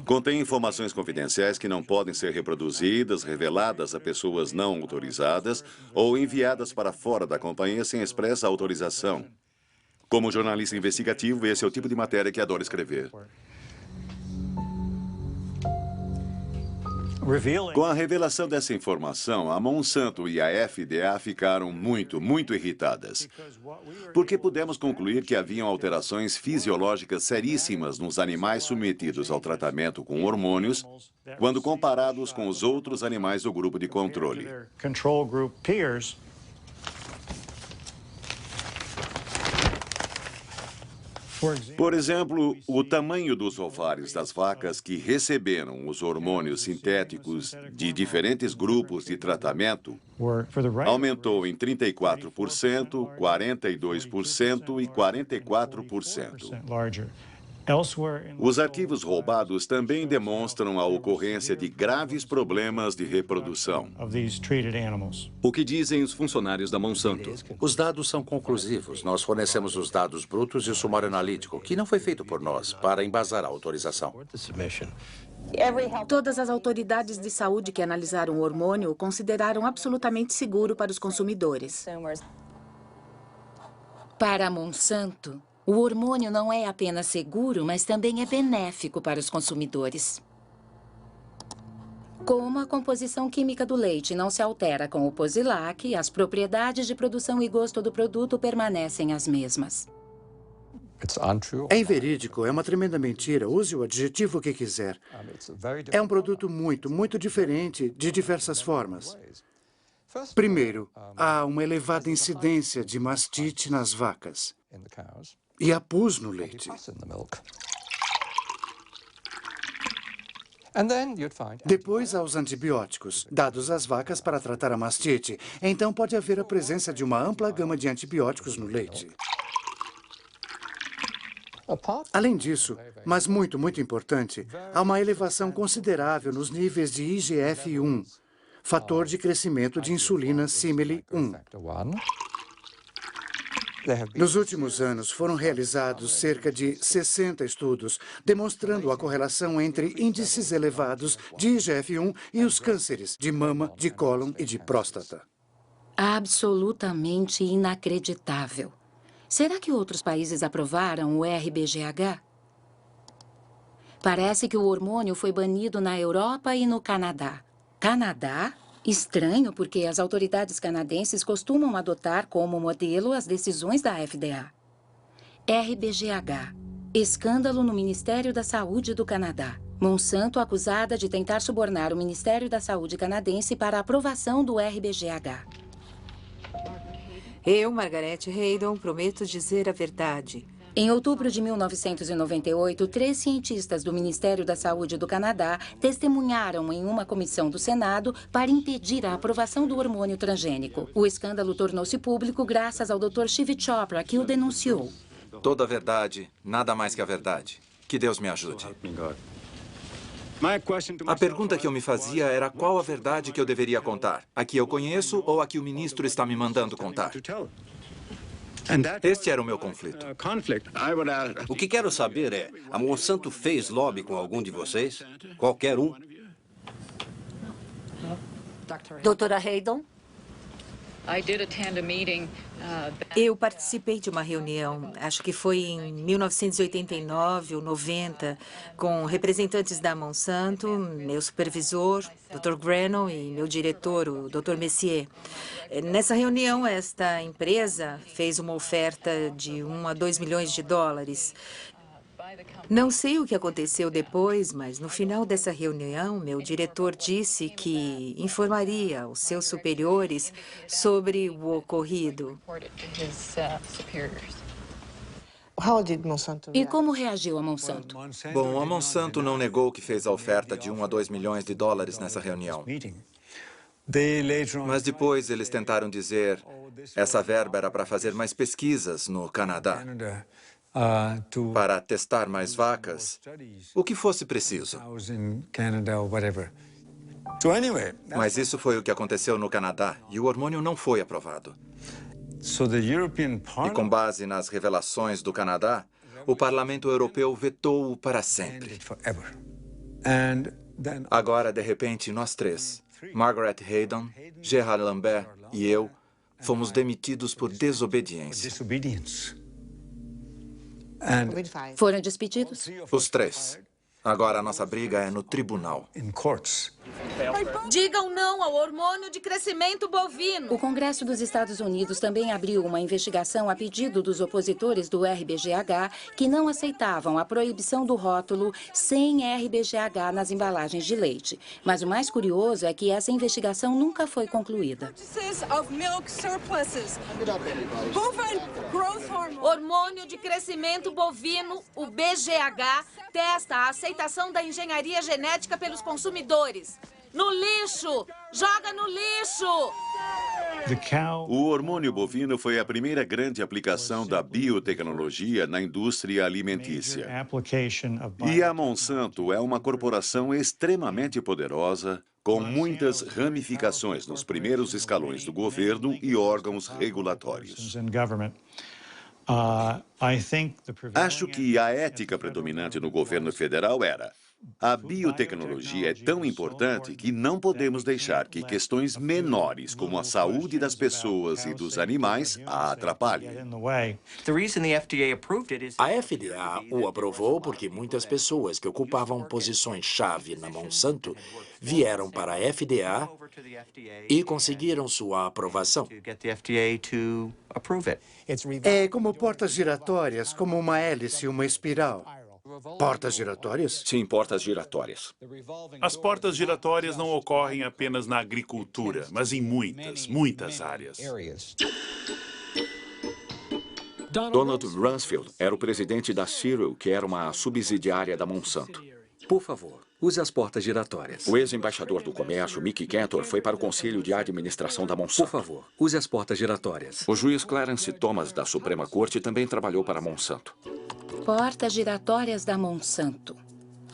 Contém informações confidenciais que não podem ser reproduzidas, reveladas a pessoas não autorizadas ou enviadas para fora da companhia sem expressa autorização. Como jornalista investigativo, esse é o tipo de matéria que adoro escrever. Com a revelação dessa informação, a Monsanto e a FDA ficaram muito irritadas. Porque pudemos concluir que haviam alterações fisiológicas seríssimas nos animais submetidos ao tratamento com hormônios, quando comparados com os outros animais do grupo de controle. Por exemplo, o tamanho dos ovários das vacas que receberam os hormônios sintéticos de diferentes grupos de tratamento aumentou em 34%, 42% e 44%. Os arquivos roubados também demonstram a ocorrência de graves problemas de reprodução. O que dizem os funcionários da Monsanto? Os dados são conclusivos. Nós fornecemos os dados brutos e o sumário analítico, que não foi feito por nós, para embasar a autorização. Todas as autoridades de saúde que analisaram o hormônio o consideraram absolutamente seguro para os consumidores. Para a Monsanto, o hormônio não é apenas seguro, mas também é benéfico para os consumidores. Como a composição química do leite não se altera com o Posilac, as propriedades de produção e gosto do produto permanecem as mesmas. É inverídico, é uma tremenda mentira. Use o adjetivo que quiser. É um produto muito diferente de diversas formas. Primeiro, há uma elevada incidência de mastite nas vacas e há pus no leite. Depois há os antibióticos, dados às vacas para tratar a mastite. Então pode haver a presença de uma ampla gama de antibióticos no leite. Além disso, mas muito importante, há uma elevação considerável nos níveis de IGF-1, fator de crescimento de insulina símile 1. Nos últimos anos, foram realizados cerca de 60 estudos demonstrando a correlação entre índices elevados de IGF-1 e os cânceres de mama, de cólon e de próstata. Absolutamente inacreditável. Será que outros países aprovaram o RBGH? Parece que o hormônio foi banido na Europa e no Canadá. Canadá? Estranho, porque as autoridades canadenses costumam adotar como modelo as decisões da FDA. RBGH. Escândalo no Ministério da Saúde do Canadá. Monsanto acusada de tentar subornar o Ministério da Saúde canadense para a aprovação do RBGH. Eu, Margaret Haydon, prometo dizer a verdade. Em outubro de 1998, 3 cientistas do Ministério da Saúde do Canadá testemunharam em uma comissão do Senado para impedir a aprovação do hormônio transgênico. O escândalo tornou-se público graças ao Dr. Shiv Chopra, que o denunciou. Toda a verdade, nada mais que a verdade. Que Deus me ajude. A pergunta que eu me fazia era qual a verdade que eu deveria contar. A que eu conheço ou a que o ministro está me mandando contar? Este era o meu conflito. O que quero saber é, a Monsanto fez lobby com algum de vocês? Qualquer um? Doutora Haydon? Eu participei de uma reunião, acho que foi em 1989 ou 90, com representantes da Monsanto, meu supervisor, Dr. Grenell, e meu diretor, o Dr. Messier. Nessa reunião, esta empresa fez uma oferta de 1 a 2 milhões de dólares. Não sei o que aconteceu depois, mas no final dessa reunião, meu diretor disse que informaria os seus superiores sobre o ocorrido. E como reagiu a Monsanto? Bom, a Monsanto não negou que fez a oferta de 1 a 2 milhões de dólares nessa reunião. Mas depois eles tentaram dizer essa verba era para fazer mais pesquisas no Canadá, para testar mais vacas, o que fosse preciso. Mas isso foi o que aconteceu no Canadá e o hormônio não foi aprovado. E com base nas revelações do Canadá, o Parlamento Europeu vetou-o para sempre. Agora, de repente, nós 3, Margaret Haydon, Gerard Lambert e eu, fomos demitidos por desobediência. Foram despedidos? Os 3. Agora a nossa briga é no tribunal. Digam não ao hormônio de crescimento bovino. O Congresso dos Estados Unidos também abriu uma investigação a pedido dos opositores do RBGH que não aceitavam a proibição do rótulo sem RBGH nas embalagens de leite. Mas o mais curioso é que essa investigação nunca foi concluída. Hormônio de crescimento bovino, o BGH, testa a aceitação da engenharia genética pelos consumidores. No lixo! Joga no lixo! O hormônio bovino foi a primeira grande aplicação da biotecnologia na indústria alimentícia. E a Monsanto é uma corporação extremamente poderosa, com muitas ramificações nos primeiros escalões do governo e órgãos regulatórios. Acho que a ética predominante no governo federal era: a biotecnologia é tão importante que não podemos deixar que questões menores, como a saúde das pessoas e dos animais, a atrapalhem. A FDA o aprovou porque muitas pessoas que ocupavam posições-chave na Monsanto vieram para a FDA e conseguiram sua aprovação. É como portas giratórias, como uma hélice, uma espiral. Portas giratórias? Sim, portas giratórias. As portas giratórias não ocorrem apenas na agricultura, mas em muitas áreas. Donald Rumsfeld era o presidente da Cyril, que era uma subsidiária da Monsanto. Por favor, use as portas giratórias. O ex-embaixador do comércio, Mickey Cantor, foi para o Conselho de Administração da Monsanto. Por favor, use as portas giratórias. O juiz Clarence Thomas, da Suprema Corte, também trabalhou para a Monsanto. Portas giratórias da Monsanto.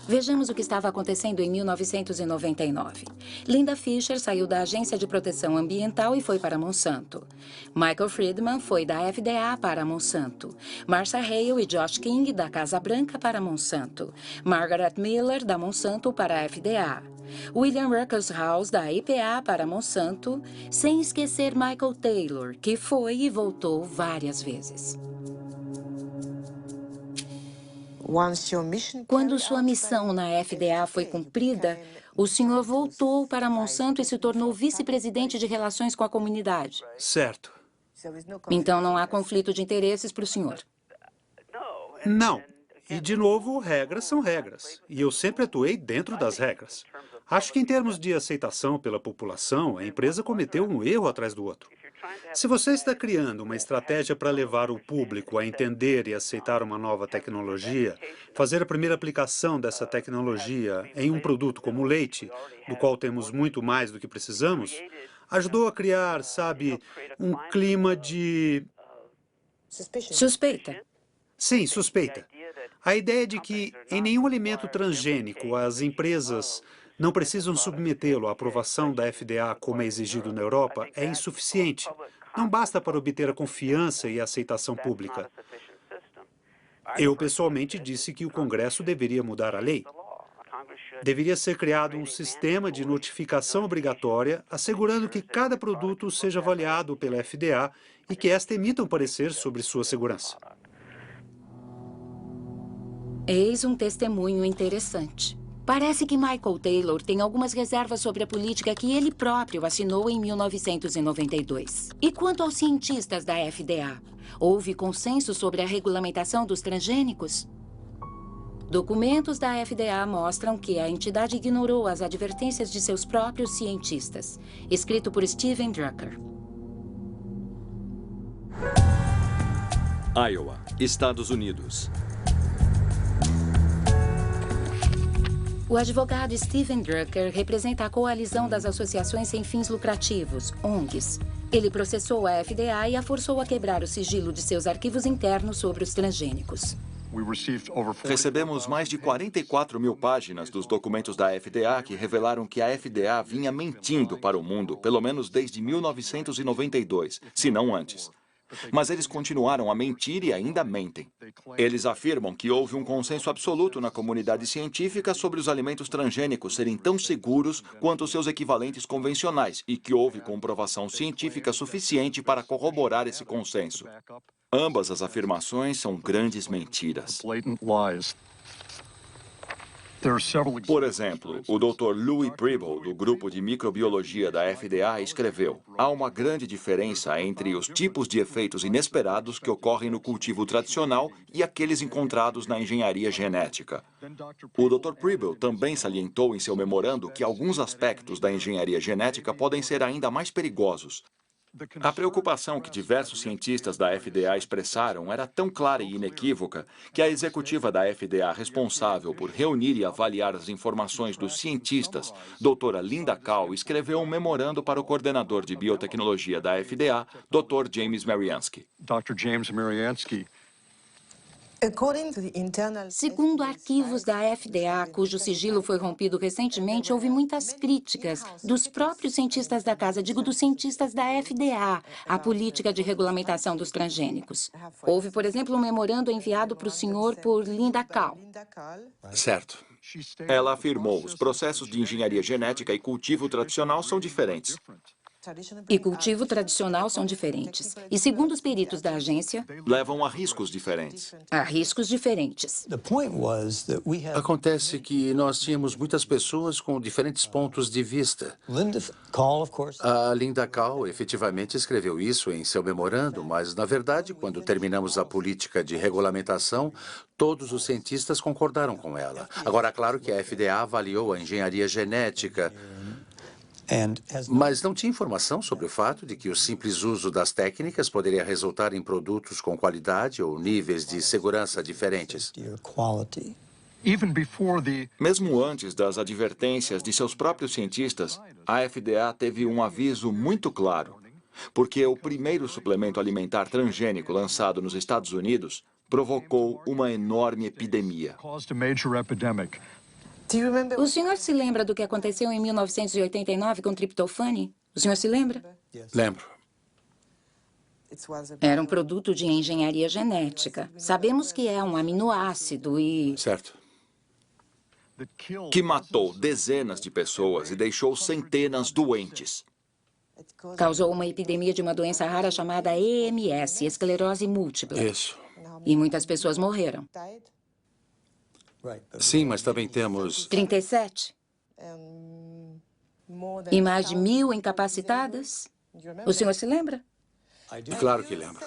Vejamos o que estava acontecendo em 1999. Linda Fisher saiu da Agência de Proteção Ambiental e foi para Monsanto. Michael Friedman foi da FDA para Monsanto. Marsha Hale e Josh King da Casa Branca para Monsanto. Margaret Miller da Monsanto para a FDA. William Ruckelshaus da EPA para Monsanto, sem esquecer Michael Taylor, que foi e voltou várias vezes. Quando sua missão na FDA foi cumprida, o senhor voltou para Monsanto e se tornou vice-presidente de relações com a comunidade. Certo. Então não há conflito de interesses para o senhor? Não. E, de novo, regras são regras. E eu sempre atuei dentro das regras. Acho que, em termos de aceitação pela população, a empresa cometeu um erro atrás do outro. Se você está criando uma estratégia para levar o público a entender e aceitar uma nova tecnologia, fazer a primeira aplicação dessa tecnologia em um produto como o leite, do qual temos muito mais do que precisamos, ajudou a criar, sabe, um clima de... Suspeita. Sim, suspeita. A ideia de que em nenhum alimento transgênico as empresas não precisam submetê-lo à aprovação da FDA como é exigido na Europa é insuficiente. Não basta para obter a confiança e a aceitação pública. Eu, pessoalmente, disse que o Congresso deveria mudar a lei. Deveria ser criado um sistema de notificação obrigatória, assegurando que cada produto seja avaliado pela FDA e que esta emita um parecer sobre sua segurança. Eis um testemunho interessante. Parece que Michael Taylor tem algumas reservas sobre a política que ele próprio assinou em 1992. E quanto aos cientistas da FDA, houve consenso sobre a regulamentação dos transgênicos? Documentos da FDA mostram que a entidade ignorou as advertências de seus próprios cientistas. Escrito por Steven Drucker. Iowa, Estados Unidos. O advogado Steven Drucker representa a coalizão das associações sem fins lucrativos, ONGs. Ele processou a FDA e a forçou a quebrar o sigilo de seus arquivos internos sobre os transgênicos. Recebemos mais de 44 mil páginas dos documentos da FDA que revelaram que a FDA vinha mentindo para o mundo, pelo menos desde 1992, se não antes. Mas eles continuaram a mentir e ainda mentem. Eles afirmam que houve um consenso absoluto na comunidade científica sobre os alimentos transgênicos serem tão seguros quanto seus equivalentes convencionais e que houve comprovação científica suficiente para corroborar esse consenso. Ambas as afirmações são grandes mentiras. Por exemplo, o Dr. Louis Preble, do Grupo de Microbiologia da FDA, escreveu: há uma grande diferença entre os tipos de efeitos inesperados que ocorrem no cultivo tradicional e aqueles encontrados na engenharia genética. O Dr. Preble também salientou em seu memorando que alguns aspectos da engenharia genética podem ser ainda mais perigosos. A preocupação que diversos cientistas da FDA expressaram era tão clara e inequívoca que a executiva da FDA responsável por reunir e avaliar as informações dos cientistas, doutora Linda Kahl, escreveu um memorando para o coordenador de biotecnologia da FDA, Dr. James Mariansky. Segundo arquivos da FDA, cujo sigilo foi rompido recentemente, houve muitas críticas dos próprios cientistas da casa, dos cientistas da FDA, à política de regulamentação dos transgênicos. Houve, por exemplo, um memorando enviado para o senhor por Linda Kahl. Certo. Ela afirmou: os processos de engenharia genética e cultivo tradicional são diferentes. E cultivo tradicional são diferentes. E segundo os peritos da agência, levam a riscos diferentes. A riscos diferentes. Acontece que nós tínhamos muitas pessoas com diferentes pontos de vista. A Linda Kahl efetivamente escreveu isso em seu memorando, mas, na verdade, quando terminamos a política de regulamentação, todos os cientistas concordaram com ela. Agora, claro que a FDA avaliou a engenharia genética, mas não tinha informação sobre o fato de que o simples uso das técnicas poderia resultar em produtos com qualidade ou níveis de segurança diferentes. Mesmo antes das advertências de seus próprios cientistas, a FDA teve um aviso muito claro, porque o primeiro suplemento alimentar transgênico lançado nos Estados Unidos provocou uma enorme epidemia. O senhor se lembra do que aconteceu em 1989 com triptofane? O senhor se lembra? Lembro. Era um produto de engenharia genética. Sabemos que é um aminoácido e... Certo. Que matou dezenas de pessoas e deixou centenas doentes. Causou uma epidemia de uma doença rara chamada EMS, esclerose múltipla. Isso. E muitas pessoas morreram. Sim, mas também temos... 37. E mais de 1.000 incapacitadas. O senhor se lembra? Claro que lembro.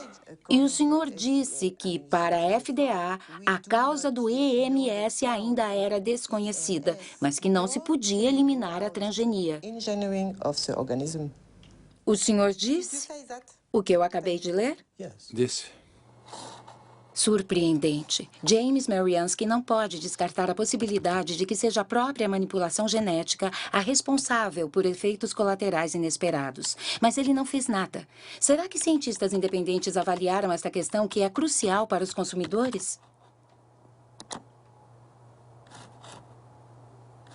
E o senhor disse que, para a FDA, a causa do EMS ainda era desconhecida, mas que não se podia eliminar a transgenia. O senhor disse o que eu acabei de ler? Disse. Surpreendente. James Mariansky não pode descartar a possibilidade de que seja a própria manipulação genética a responsável por efeitos colaterais inesperados. Mas ele não fez nada. Será que cientistas independentes avaliaram esta questão que é crucial para os consumidores?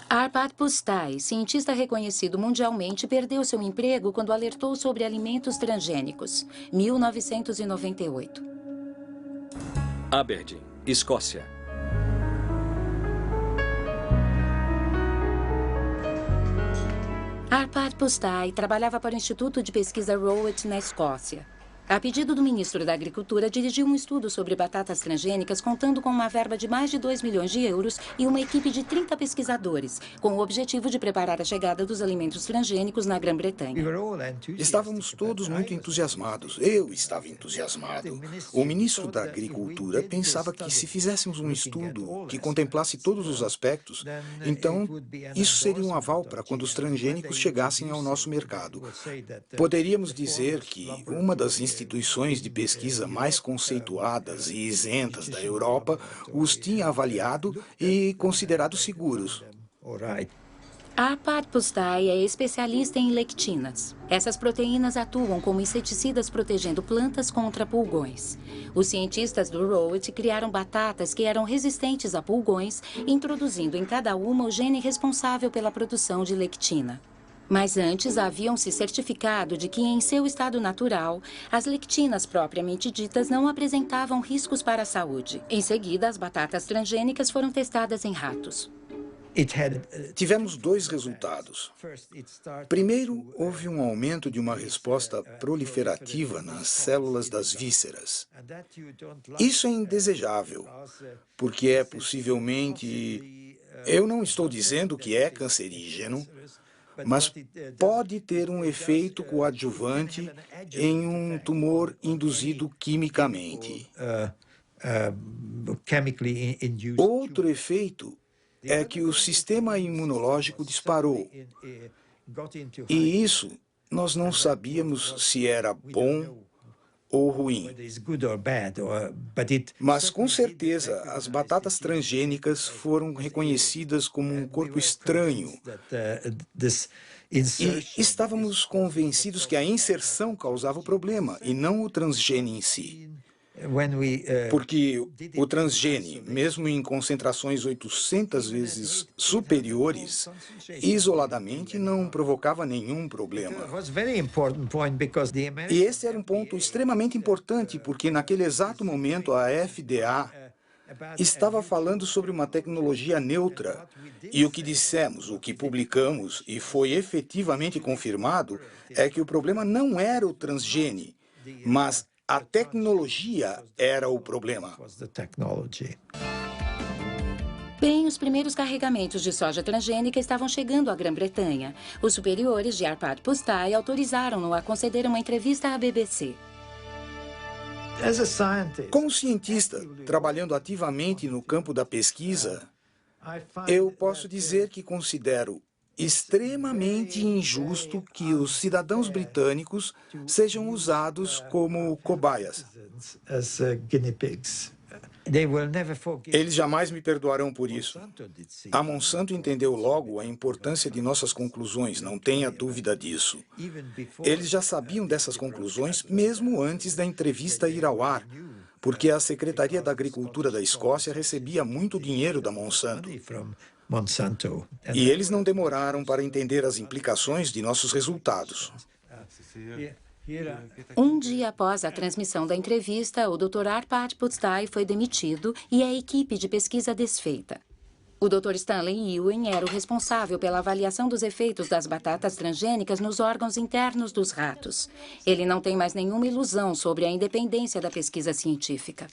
Arpad Pusztai, cientista reconhecido mundialmente, perdeu seu emprego quando alertou sobre alimentos transgênicos. 1998. Aberdeen, Escócia. Arpad Pusztai trabalhava para o Instituto de Pesquisa Rowett, na Escócia. A pedido do ministro da Agricultura, dirigiu um estudo sobre batatas transgênicas, contando com uma verba de mais de 2 milhões de euros e uma equipe de 30 pesquisadores, com o objetivo de preparar a chegada dos alimentos transgênicos na Grã-Bretanha. Estávamos todos muito entusiasmados. Eu estava entusiasmado. O ministro da Agricultura pensava que se fizéssemos um estudo que contemplasse todos os aspectos, então isso seria um aval para quando os transgênicos chegassem ao nosso mercado. Poderíamos dizer que uma das instituições de pesquisa mais conceituadas e isentas da Europa os tinha avaliado e considerado seguros. Arpad Pusztai é especialista em lectinas. Essas proteínas atuam como inseticidas protegendo plantas contra pulgões. Os cientistas do Rowett criaram batatas que eram resistentes a pulgões, introduzindo em cada uma o gene responsável pela produção de lectina. Mas antes haviam se certificado de que, em seu estado natural, as lectinas propriamente ditas não apresentavam riscos para a saúde. Em seguida, as batatas transgênicas foram testadas em ratos. Tivemos dois resultados. Primeiro, houve um aumento de uma resposta proliferativa nas células das vísceras. Isso é indesejável, porque é possivelmente... Eu não estou dizendo que é cancerígeno, mas pode ter um efeito coadjuvante em um tumor induzido quimicamente. Outro efeito é que o sistema imunológico disparou. E isso nós não sabíamos se era bom ou ruim. Mas, com certeza, as batatas transgênicas foram reconhecidas como um corpo estranho. E estávamos convencidos que a inserção causava o problema, e não o transgene em si. Porque o transgene, mesmo em concentrações 800 vezes superiores, isoladamente não provocava nenhum problema. E esse era um ponto extremamente importante, porque naquele exato momento a FDA estava falando sobre uma tecnologia neutra. E o que dissemos, o que publicamos, e foi efetivamente confirmado, é que o problema não era o transgene, mas a tecnologia era o problema. Bem, os primeiros carregamentos de soja transgênica estavam chegando à Grã-Bretanha. Os superiores de Arpad Pusztai autorizaram-no a conceder uma entrevista à BBC. Como cientista, trabalhando ativamente no campo da pesquisa, eu posso dizer que considero extremamente injusto que os cidadãos britânicos sejam usados como cobaias. Eles jamais me perdoarão por isso. A Monsanto entendeu logo a importância de nossas conclusões, não tenha dúvida disso. Eles já sabiam dessas conclusões mesmo antes da entrevista ir ao ar, porque a Secretaria da Agricultura da Escócia recebia muito dinheiro da Monsanto. E eles não demoraram para entender as implicações de nossos resultados. Um dia após a transmissão da entrevista, o Dr. Arpad Pusztai foi demitido e a equipe de pesquisa desfeita. O Dr. Stanley Ewing era o responsável pela avaliação dos efeitos das batatas transgênicas nos órgãos internos dos ratos. Ele não tem mais nenhuma ilusão sobre a independência da pesquisa científica.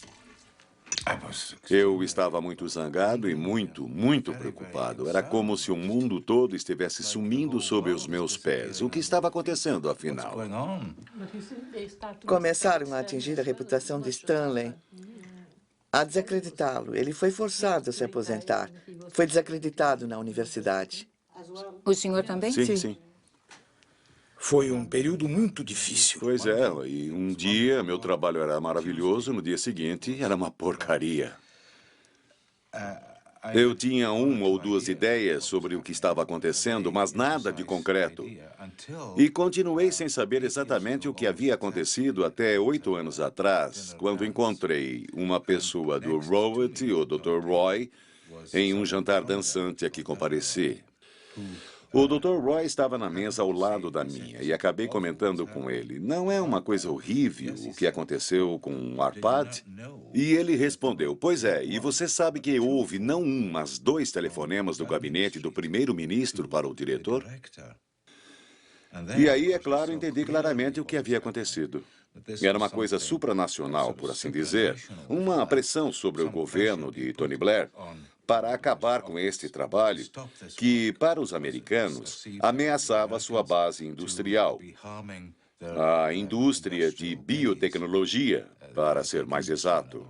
Eu estava muito zangado e muito preocupado. Era como se o mundo todo estivesse sumindo sob os meus pés. O que estava acontecendo, afinal? Começaram a atingir a reputação de Stanley, a desacreditá-lo. Ele foi forçado a se aposentar. Foi desacreditado na universidade. O senhor também? Sim. Foi um período muito difícil. Pois é, e um dia meu trabalho era maravilhoso, no dia seguinte era uma porcaria. Eu tinha uma ou duas ideias sobre o que estava acontecendo, mas nada de concreto. E continuei sem saber exatamente o que havia acontecido até 8 anos atrás, quando encontrei uma pessoa do Rowett, o Dr. Roy, em um jantar dançante a que compareci. O Dr. Roy estava na mesa ao lado da minha e acabei comentando com ele. Não é uma coisa horrível o que aconteceu com o Arpad? E ele respondeu, pois é, e você sabe que houve não um, mas 2 telefonemas do gabinete do primeiro-ministro para o diretor? E aí, é claro, entendi claramente o que havia acontecido. Era uma coisa supranacional, por assim dizer, uma pressão sobre o governo de Tony Blair para acabar com este trabalho que, para os americanos, ameaçava sua base industrial. A indústria de biotecnologia, para ser mais exato.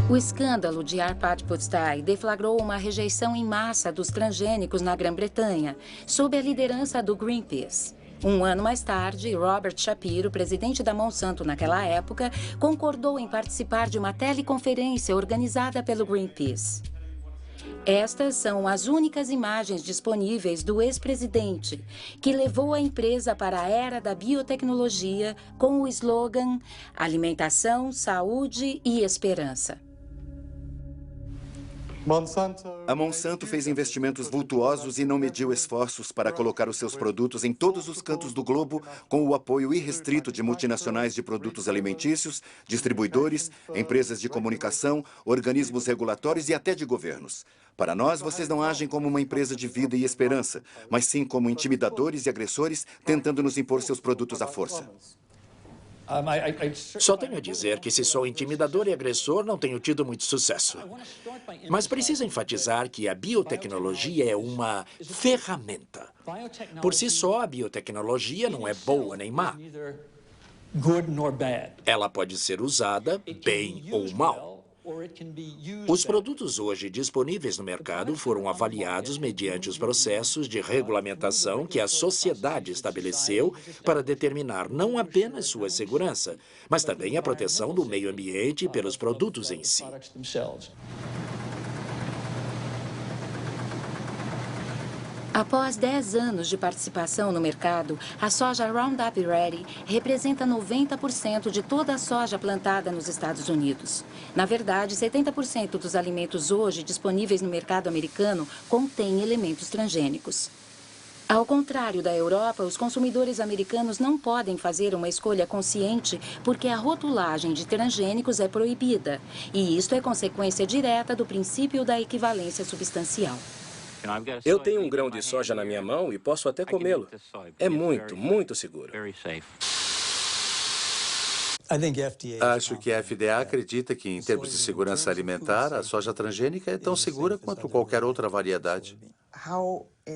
O escândalo de Arpad Pusztai deflagrou uma rejeição em massa dos transgênicos na Grã-Bretanha, sob a liderança do Greenpeace. Um ano mais tarde, Robert Shapiro, presidente da Monsanto naquela época, concordou em participar de uma teleconferência organizada pelo Greenpeace. Estas são as únicas imagens disponíveis do ex-presidente, que levou a empresa para a era da biotecnologia com o slogan Alimentação, Saúde e Esperança. A Monsanto fez investimentos vultuosos e não mediu esforços para colocar os seus produtos em todos os cantos do globo com o apoio irrestrito de multinacionais de produtos alimentícios, distribuidores, empresas de comunicação, organismos regulatórios e até de governos. Para nós, vocês não agem como uma empresa de vida e esperança, mas sim como intimidadores e agressores tentando nos impor seus produtos à força. Só tenho a dizer que se sou intimidador e agressor, não tenho tido muito sucesso. Mas preciso enfatizar que a biotecnologia é uma ferramenta. Por si só, a biotecnologia não é boa nem má. Ela pode ser usada bem ou mal. Os produtos hoje disponíveis no mercado foram avaliados mediante os processos de regulamentação que a sociedade estabeleceu para determinar não apenas sua segurança, mas também a proteção do meio ambiente pelos produtos em si. Após 10 anos de participação no mercado, a soja Roundup Ready representa 90% de toda a soja plantada nos Estados Unidos. Na verdade, 70% dos alimentos hoje disponíveis no mercado americano contêm elementos transgênicos. Ao contrário da Europa, os consumidores americanos não podem fazer uma escolha consciente porque a rotulagem de transgênicos é proibida. E isto é consequência direta do princípio da equivalência substancial. Eu tenho um grão de soja na minha mão e posso até comê-lo. É muito seguro. Acho que a FDA acredita que, em termos de segurança alimentar, a soja transgênica é tão segura quanto qualquer outra variedade.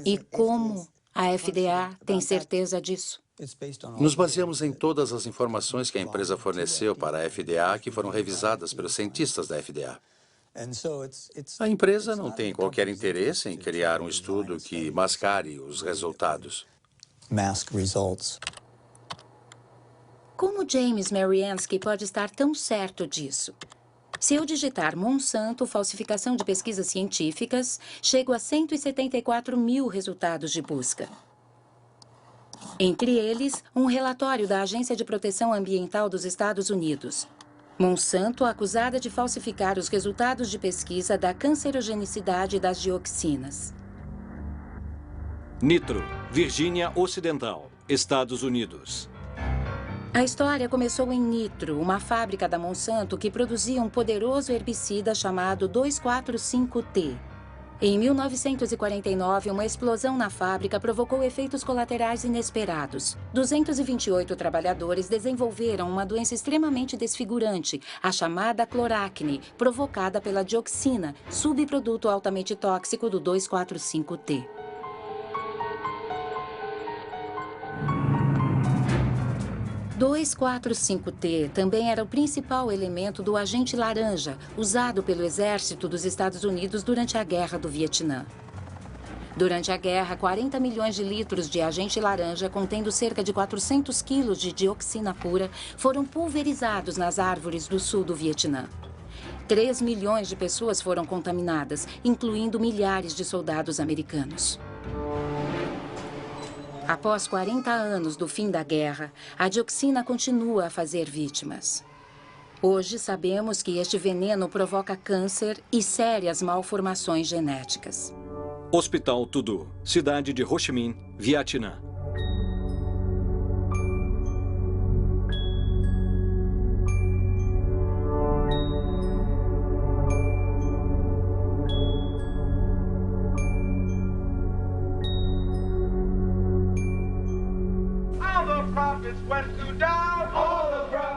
E como a FDA tem certeza disso? Nos baseamos em todas as informações que a empresa forneceu para a FDA, que foram revisadas pelos cientistas da FDA. A empresa não tem qualquer interesse em criar um estudo que mascare os resultados. Como James Mariansky pode estar tão certo disso? Se eu digitar Monsanto, falsificação de pesquisas científicas, chego a 174 mil resultados de busca. Entre eles, um relatório da Agência de Proteção Ambiental dos Estados Unidos. Monsanto acusada de falsificar os resultados de pesquisa da cancerogenicidade das dioxinas. Nitro, Virgínia Ocidental, Estados Unidos. A história começou em Nitro, uma fábrica da Monsanto que produzia um poderoso herbicida chamado 2,4,5-T. Em 1949, uma explosão na fábrica provocou efeitos colaterais inesperados. 228 trabalhadores desenvolveram uma doença extremamente desfigurante, a chamada cloracne, provocada pela dioxina, subproduto altamente tóxico do 2,4,5-T. O 2,4,5-T também era o principal elemento do agente laranja, usado pelo exército dos Estados Unidos durante a Guerra do Vietnã. Durante a guerra, 40 milhões de litros de agente laranja, contendo cerca de 400 quilos de dioxina pura, foram pulverizados nas árvores do sul do Vietnã. 3 milhões de pessoas foram contaminadas, incluindo milhares de soldados americanos. Após 40 anos do fim da guerra, a dioxina continua a fazer vítimas. Hoje sabemos que este veneno provoca câncer e sérias malformações genéticas. Hospital Tudu, cidade de Ho Chi Minh, Vietnã.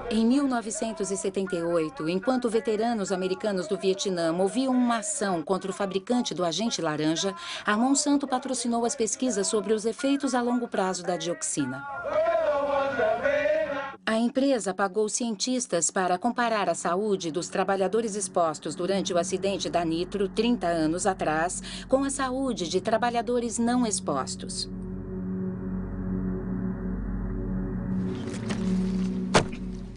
Em 1978, enquanto veteranos americanos do Vietnã moviam uma ação contra o fabricante do agente laranja, a Monsanto patrocinou as pesquisas sobre os efeitos a longo prazo da dioxina. A empresa pagou cientistas para comparar a saúde dos trabalhadores expostos durante o acidente da Nitro, 30 anos atrás, com a saúde de trabalhadores não expostos.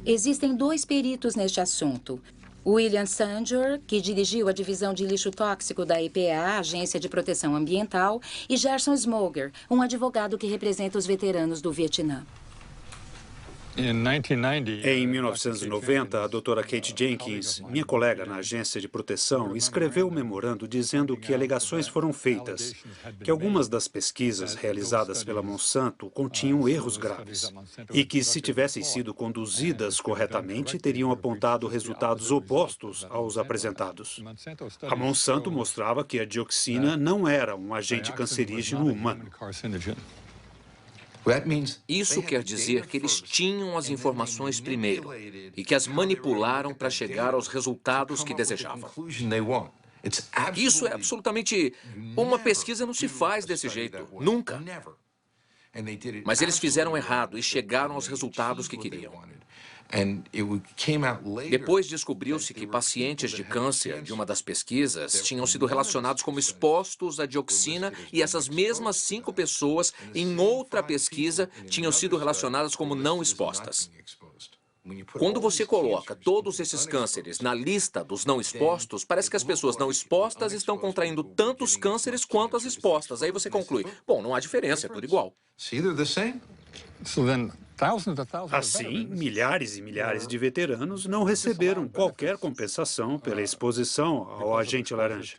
Existem 2 peritos neste assunto. William Sanger, que dirigiu a divisão de lixo tóxico da EPA, Agência de Proteção Ambiental, e Gerson Smoger, um advogado que representa os veteranos do Vietnã. Em 1990, a doutora Kate Jenkins, minha colega na Agência de Proteção, escreveu um memorando dizendo que alegações foram feitas, que algumas das pesquisas realizadas pela Monsanto continham erros graves e que, se tivessem sido conduzidas corretamente, teriam apontado resultados opostos aos apresentados. A Monsanto mostrava que a dioxina não era um agente cancerígeno humano. Isso quer dizer que eles tinham as informações primeiro e que as manipularam para chegar aos resultados que desejavam. Isso é absolutamente... Uma pesquisa não se faz desse jeito. Nunca. Mas eles fizeram errado e chegaram aos resultados que queriam. Depois descobriu-se que pacientes de câncer de uma das pesquisas tinham sido relacionados como expostos à dioxina e essas mesmas 5 pessoas, em outra pesquisa, tinham sido relacionadas como não expostas. Quando você coloca todos esses cânceres na lista dos não expostos, parece que as pessoas não expostas estão contraindo tantos cânceres quanto as expostas. Aí você conclui, bom, não há diferença, é tudo igual. Assim, milhares e milhares de veteranos não receberam qualquer compensação pela exposição ao agente laranja.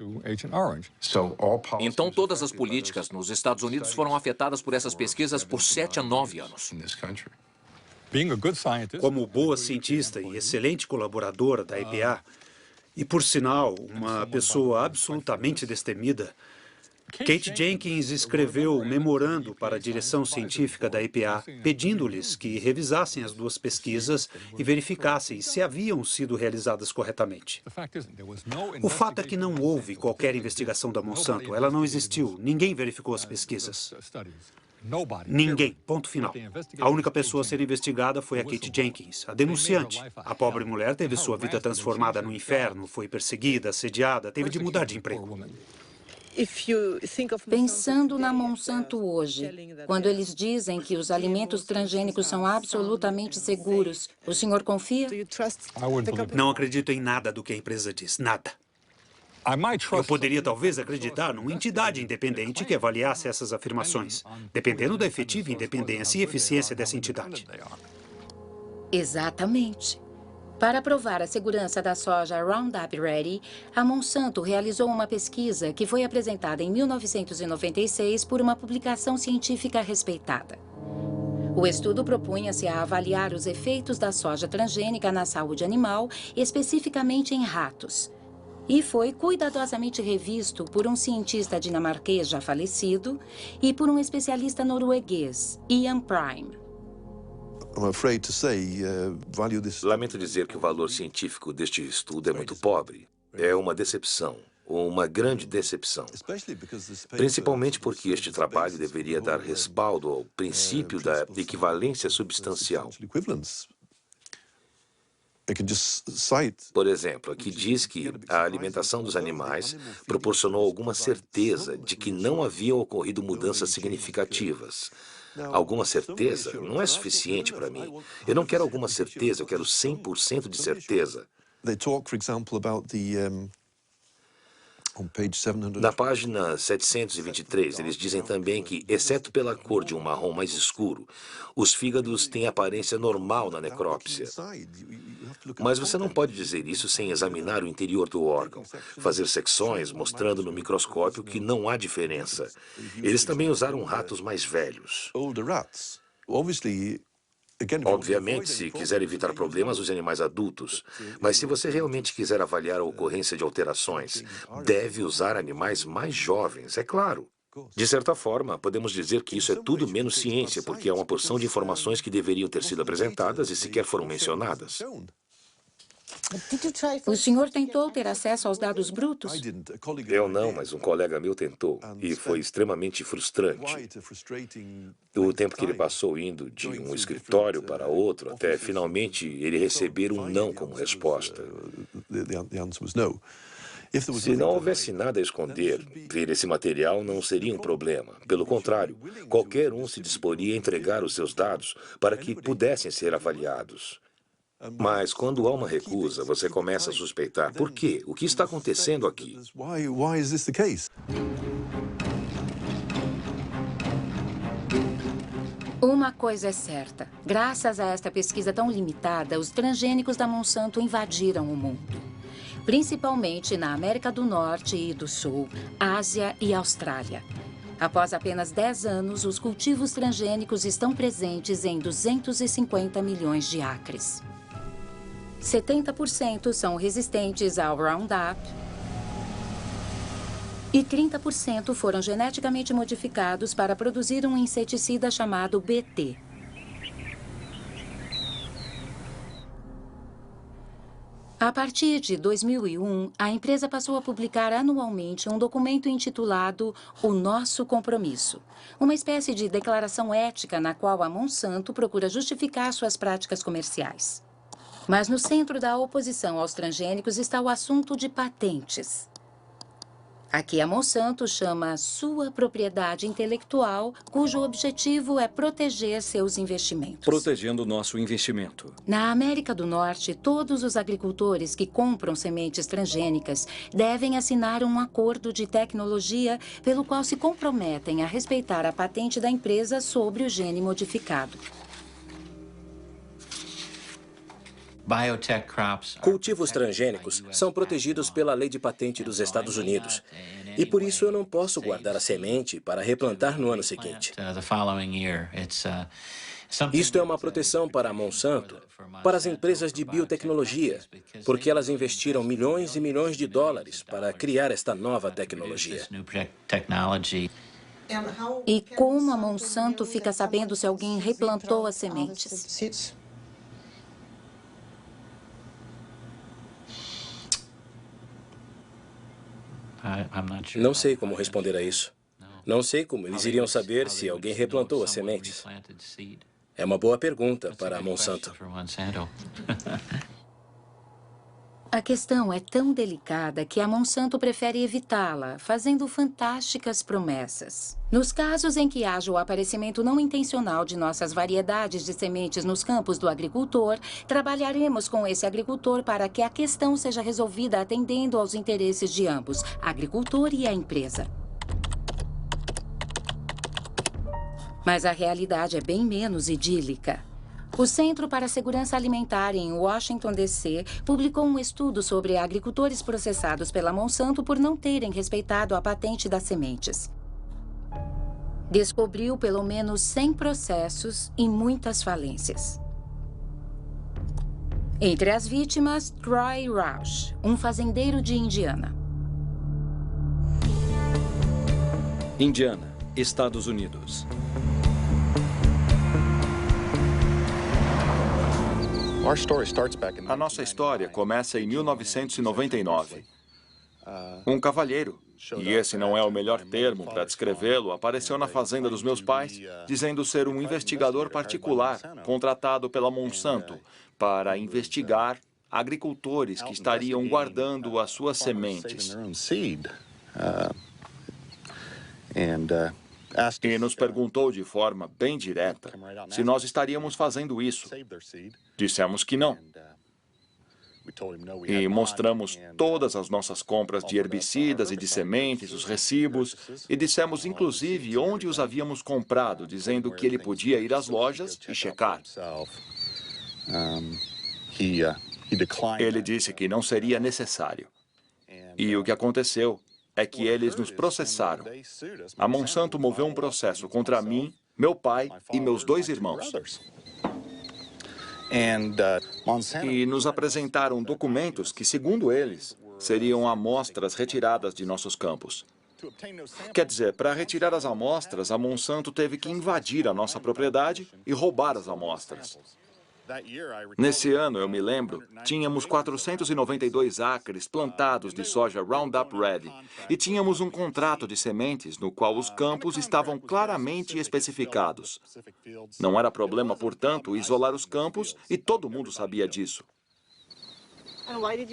Então, todas as políticas nos Estados Unidos foram afetadas por essas pesquisas por 7 a 9 anos. Como boa cientista e excelente colaboradora da EPA, e por sinal, uma pessoa absolutamente destemida, Kate Jenkins escreveu um memorando para a direção científica da EPA, pedindo-lhes que revisassem as 2 pesquisas e verificassem se haviam sido realizadas corretamente. O fato é que não houve qualquer investigação da Monsanto. Ela não existiu. Ninguém verificou as pesquisas. Ninguém. Ponto final. A única pessoa a ser investigada foi a Kate Jenkins, a denunciante. A pobre mulher teve sua vida transformada no inferno, foi perseguida, assediada, teve de mudar de emprego. Pensando na Monsanto hoje, quando eles dizem que os alimentos transgênicos são absolutamente seguros, o senhor confia? Não acredito em nada do que a empresa diz, nada. Eu poderia talvez acreditar numa entidade independente que avaliasse essas afirmações, dependendo da efetiva independência e eficiência dessa entidade. Exatamente. Para provar a segurança da soja Roundup Ready, a Monsanto realizou uma pesquisa que foi apresentada em 1996 por uma publicação científica respeitada. O estudo propunha-se a avaliar os efeitos da soja transgênica na saúde animal, especificamente em ratos, e foi cuidadosamente revisto por um cientista dinamarquês já falecido e por um especialista norueguês, Ian Prime. Lamento dizer que o valor científico deste estudo é muito pobre. É uma decepção. Uma grande decepção, principalmente porque este trabalho deveria dar respaldo ao princípio da equivalência substancial. Por exemplo, aqui diz que a alimentação dos animais proporcionou alguma certeza de que não haviam ocorrido mudanças significativas. Alguma certeza não é suficiente para mim. Eu não quero alguma certeza, eu quero 100% de certeza. Na página 723, eles dizem também que, exceto pela cor de um marrom mais escuro, os fígados têm aparência normal na necrópsia. Mas você não pode dizer isso sem examinar o interior do órgão, fazer secções mostrando no microscópio que não há diferença. Eles também usaram ratos mais velhos. Obviamente, se quiser evitar problemas, use animais adultos. Mas se você realmente quiser avaliar a ocorrência de alterações, deve usar animais mais jovens, é claro. De certa forma, podemos dizer que isso é tudo menos ciência, porque há uma porção de informações que deveriam ter sido apresentadas e sequer foram mencionadas. O senhor tentou ter acesso aos dados brutos? Eu não, mas um colega meu tentou, e foi extremamente frustrante. O tempo que ele passou indo de um escritório para outro, até finalmente ele receber um não como resposta. Se não houvesse nada a esconder, ver esse material não seria um problema. Pelo contrário, qualquer um se disporia a entregar os seus dados para que pudessem ser avaliados. Mas quando há uma recusa, você começa a suspeitar. Por quê? O que está acontecendo aqui? Uma coisa é certa. Graças a esta pesquisa tão limitada, os transgênicos da Monsanto invadiram o mundo. Principalmente na América do Norte e do Sul, Ásia e Austrália. Após apenas 10 anos, os cultivos transgênicos estão presentes em 250 milhões de acres. 70% são resistentes ao Roundup e 30% foram geneticamente modificados para produzir um inseticida chamado BT. A partir de 2001, a empresa passou a publicar anualmente um documento intitulado O Nosso Compromisso, uma espécie de declaração ética na qual a Monsanto procura justificar suas práticas comerciais. Mas no centro da oposição aos transgênicos está o assunto de patentes. Aqui a Monsanto chama sua propriedade intelectual, cujo objetivo é proteger seus investimentos. Protegendo o nosso investimento. Na América do Norte, todos os agricultores que compram sementes transgênicas devem assinar um acordo de tecnologia pelo qual se comprometem a respeitar a patente da empresa sobre o gene modificado. Cultivos transgênicos são protegidos pela lei de patente dos Estados Unidos. E por isso eu não posso guardar a semente para replantar no ano seguinte. Isto é uma proteção para a Monsanto, para as empresas de biotecnologia, porque elas investiram milhões e milhões de dólares para criar esta nova tecnologia. E como a Monsanto fica sabendo se alguém replantou as sementes? Não sei como responder a isso. Não sei como eles iriam saber se alguém replantou as sementes. É uma boa pergunta para a Monsanto. A questão é tão delicada que a Monsanto prefere evitá-la, fazendo fantásticas promessas. Nos casos em que haja o aparecimento não intencional de nossas variedades de sementes nos campos do agricultor, trabalharemos com esse agricultor para que a questão seja resolvida atendendo aos interesses de ambos, agricultor e a empresa. Mas a realidade é bem menos idílica. O Centro para a Segurança Alimentar em Washington, D.C., publicou um estudo sobre agricultores processados pela Monsanto por não terem respeitado a patente das sementes. Descobriu pelo menos 100 processos e muitas falências. Entre as vítimas, Troy Roush, um fazendeiro de Indiana. Indiana, Estados Unidos. A nossa história começa em 1999. Um cavalheiro, e esse não é o melhor termo para descrevê-lo, apareceu na fazenda dos meus pais, dizendo ser um investigador particular contratado pela Monsanto para investigar agricultores que estariam guardando as suas sementes. E nos perguntou de forma bem direta se nós estaríamos fazendo isso. Dissemos que não. E mostramos todas as nossas compras de herbicidas e de sementes, os recibos, e dissemos inclusive onde os havíamos comprado, dizendo que ele podia ir às lojas e checar. Ele disse que não seria necessário. E o que aconteceu é que eles nos processaram. A Monsanto moveu um processo contra mim, meu pai e meus 2 irmãos. E nos apresentaram documentos que, segundo eles, seriam amostras retiradas de nossos campos. Quer dizer, para retirar as amostras, a Monsanto teve que invadir a nossa propriedade e roubar as amostras. Nesse ano, eu me lembro, tínhamos 492 acres plantados de soja Roundup Ready e tínhamos um contrato de sementes no qual os campos estavam claramente especificados. Não era problema, portanto, isolar os campos e todo mundo sabia disso.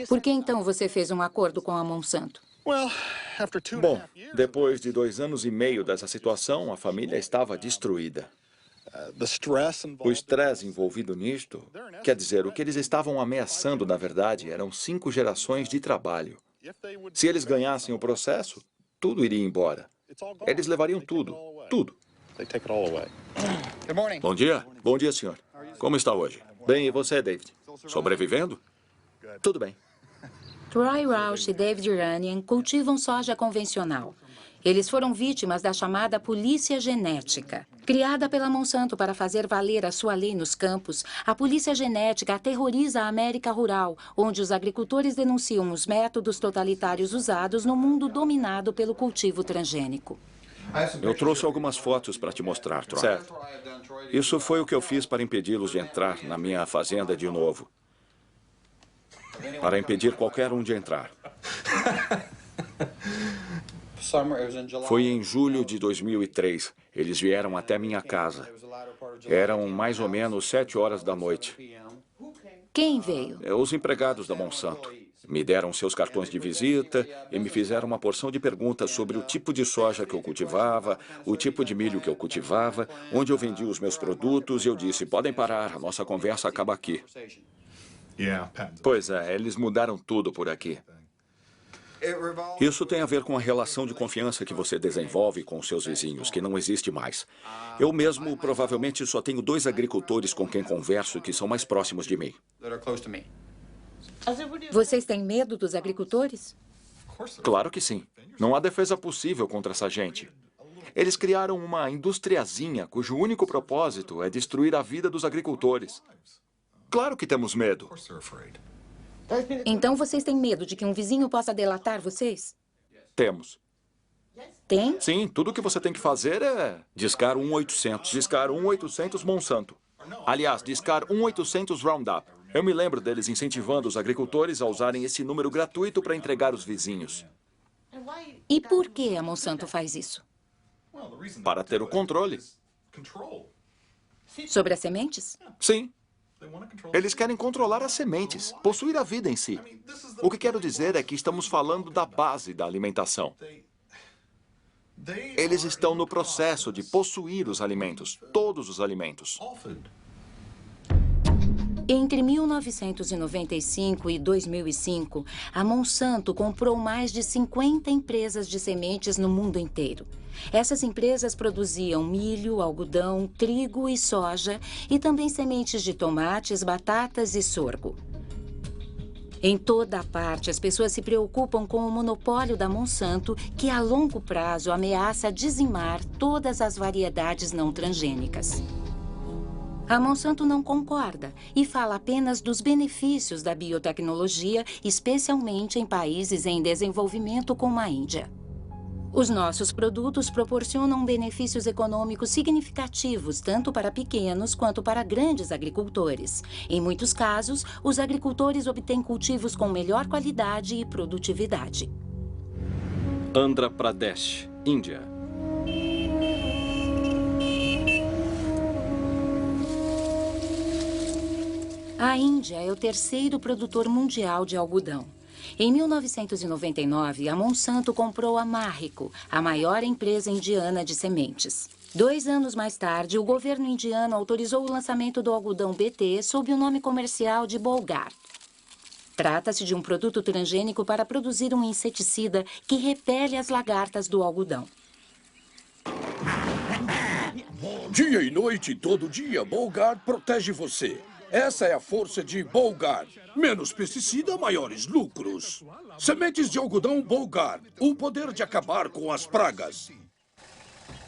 Por que então você fez um acordo com a Monsanto? Bom, depois de 2 anos e meio dessa situação, a família estava destruída. O estresse envolvido nisto, quer dizer, o que eles estavam ameaçando, na verdade, eram 5 gerações de trabalho. Se eles ganhassem o processo, tudo iria embora. Eles levariam tudo, tudo. Bom dia. Bom dia, senhor. Como está hoje? Bem, e você, David? Sobrevivendo? Tudo bem. Troy Roush e David Runyan cultivam soja convencional. Eles foram vítimas da chamada polícia genética. Criada pela Monsanto para fazer valer a sua lei nos campos, a polícia genética aterroriza a América rural, onde os agricultores denunciam os métodos totalitários usados no mundo dominado pelo cultivo transgênico. Eu trouxe algumas fotos para te mostrar, Troy. Certo. Isso foi o que eu fiz para impedi-los de entrar na minha fazenda de novo. Para impedir qualquer um de entrar. Foi em julho de 2003. Eles vieram até minha casa. Eram mais ou menos 7 horas da noite. Quem veio? Os empregados da Monsanto. Me deram seus cartões de visita e me fizeram uma porção de perguntas sobre o tipo de soja que eu cultivava, o tipo de milho que eu cultivava, onde eu vendia os meus produtos, e eu disse, podem parar, a nossa conversa acaba aqui. Pois é, eles mudaram tudo por aqui. Isso tem a ver com a relação de confiança que você desenvolve com seus vizinhos, que não existe mais. Eu mesmo provavelmente só tenho 2 agricultores com quem converso que são mais próximos de mim. Vocês têm medo dos agricultores? Claro que sim. Não há defesa possível contra essa gente. Eles criaram uma industriazinha cujo único propósito é destruir a vida dos agricultores. Claro que temos medo. Então vocês têm medo de que um vizinho possa delatar vocês? Temos. Tem? Sim, tudo o que você tem que fazer é... Discar 1-800. Discar 1-800 Monsanto. Aliás, discar 1-800 Roundup. Eu me lembro deles incentivando os agricultores a usarem esse número gratuito para entregar os vizinhos. E por que a Monsanto faz isso? Para ter o controle. Sobre as sementes? Sim. Eles querem controlar as sementes, possuir a vida em si. O que quero dizer é que estamos falando da base da alimentação. Eles estão no processo de possuir os alimentos, todos os alimentos. Entre 1995 e 2005, a Monsanto comprou mais de 50 empresas de sementes no mundo inteiro. Essas empresas produziam milho, algodão, trigo e soja e também sementes de tomates, batatas e sorgo. Em toda a parte, as pessoas se preocupam com o monopólio da Monsanto, que a longo prazo ameaça dizimar todas as variedades não transgênicas. A Monsanto não concorda e fala apenas dos benefícios da biotecnologia, especialmente em países em desenvolvimento como a Índia. Os nossos produtos proporcionam benefícios econômicos significativos tanto para pequenos quanto para grandes agricultores. Em muitos casos, os agricultores obtêm cultivos com melhor qualidade e produtividade. Andhra Pradesh, Índia. A Índia é o terceiro produtor mundial de algodão. Em 1999, a Monsanto comprou a Marico, a maior empresa indiana de sementes. 2 anos mais tarde, o governo indiano autorizou o lançamento do algodão BT sob o nome comercial de Bollgard. Trata-se de um produto transgênico para produzir um inseticida que repele as lagartas do algodão. Dia e noite, todo dia, Bollgard protege você. Essa é a força de Bollgard. Menos pesticida, maiores lucros. Sementes de algodão Bollgard. O poder de acabar com as pragas.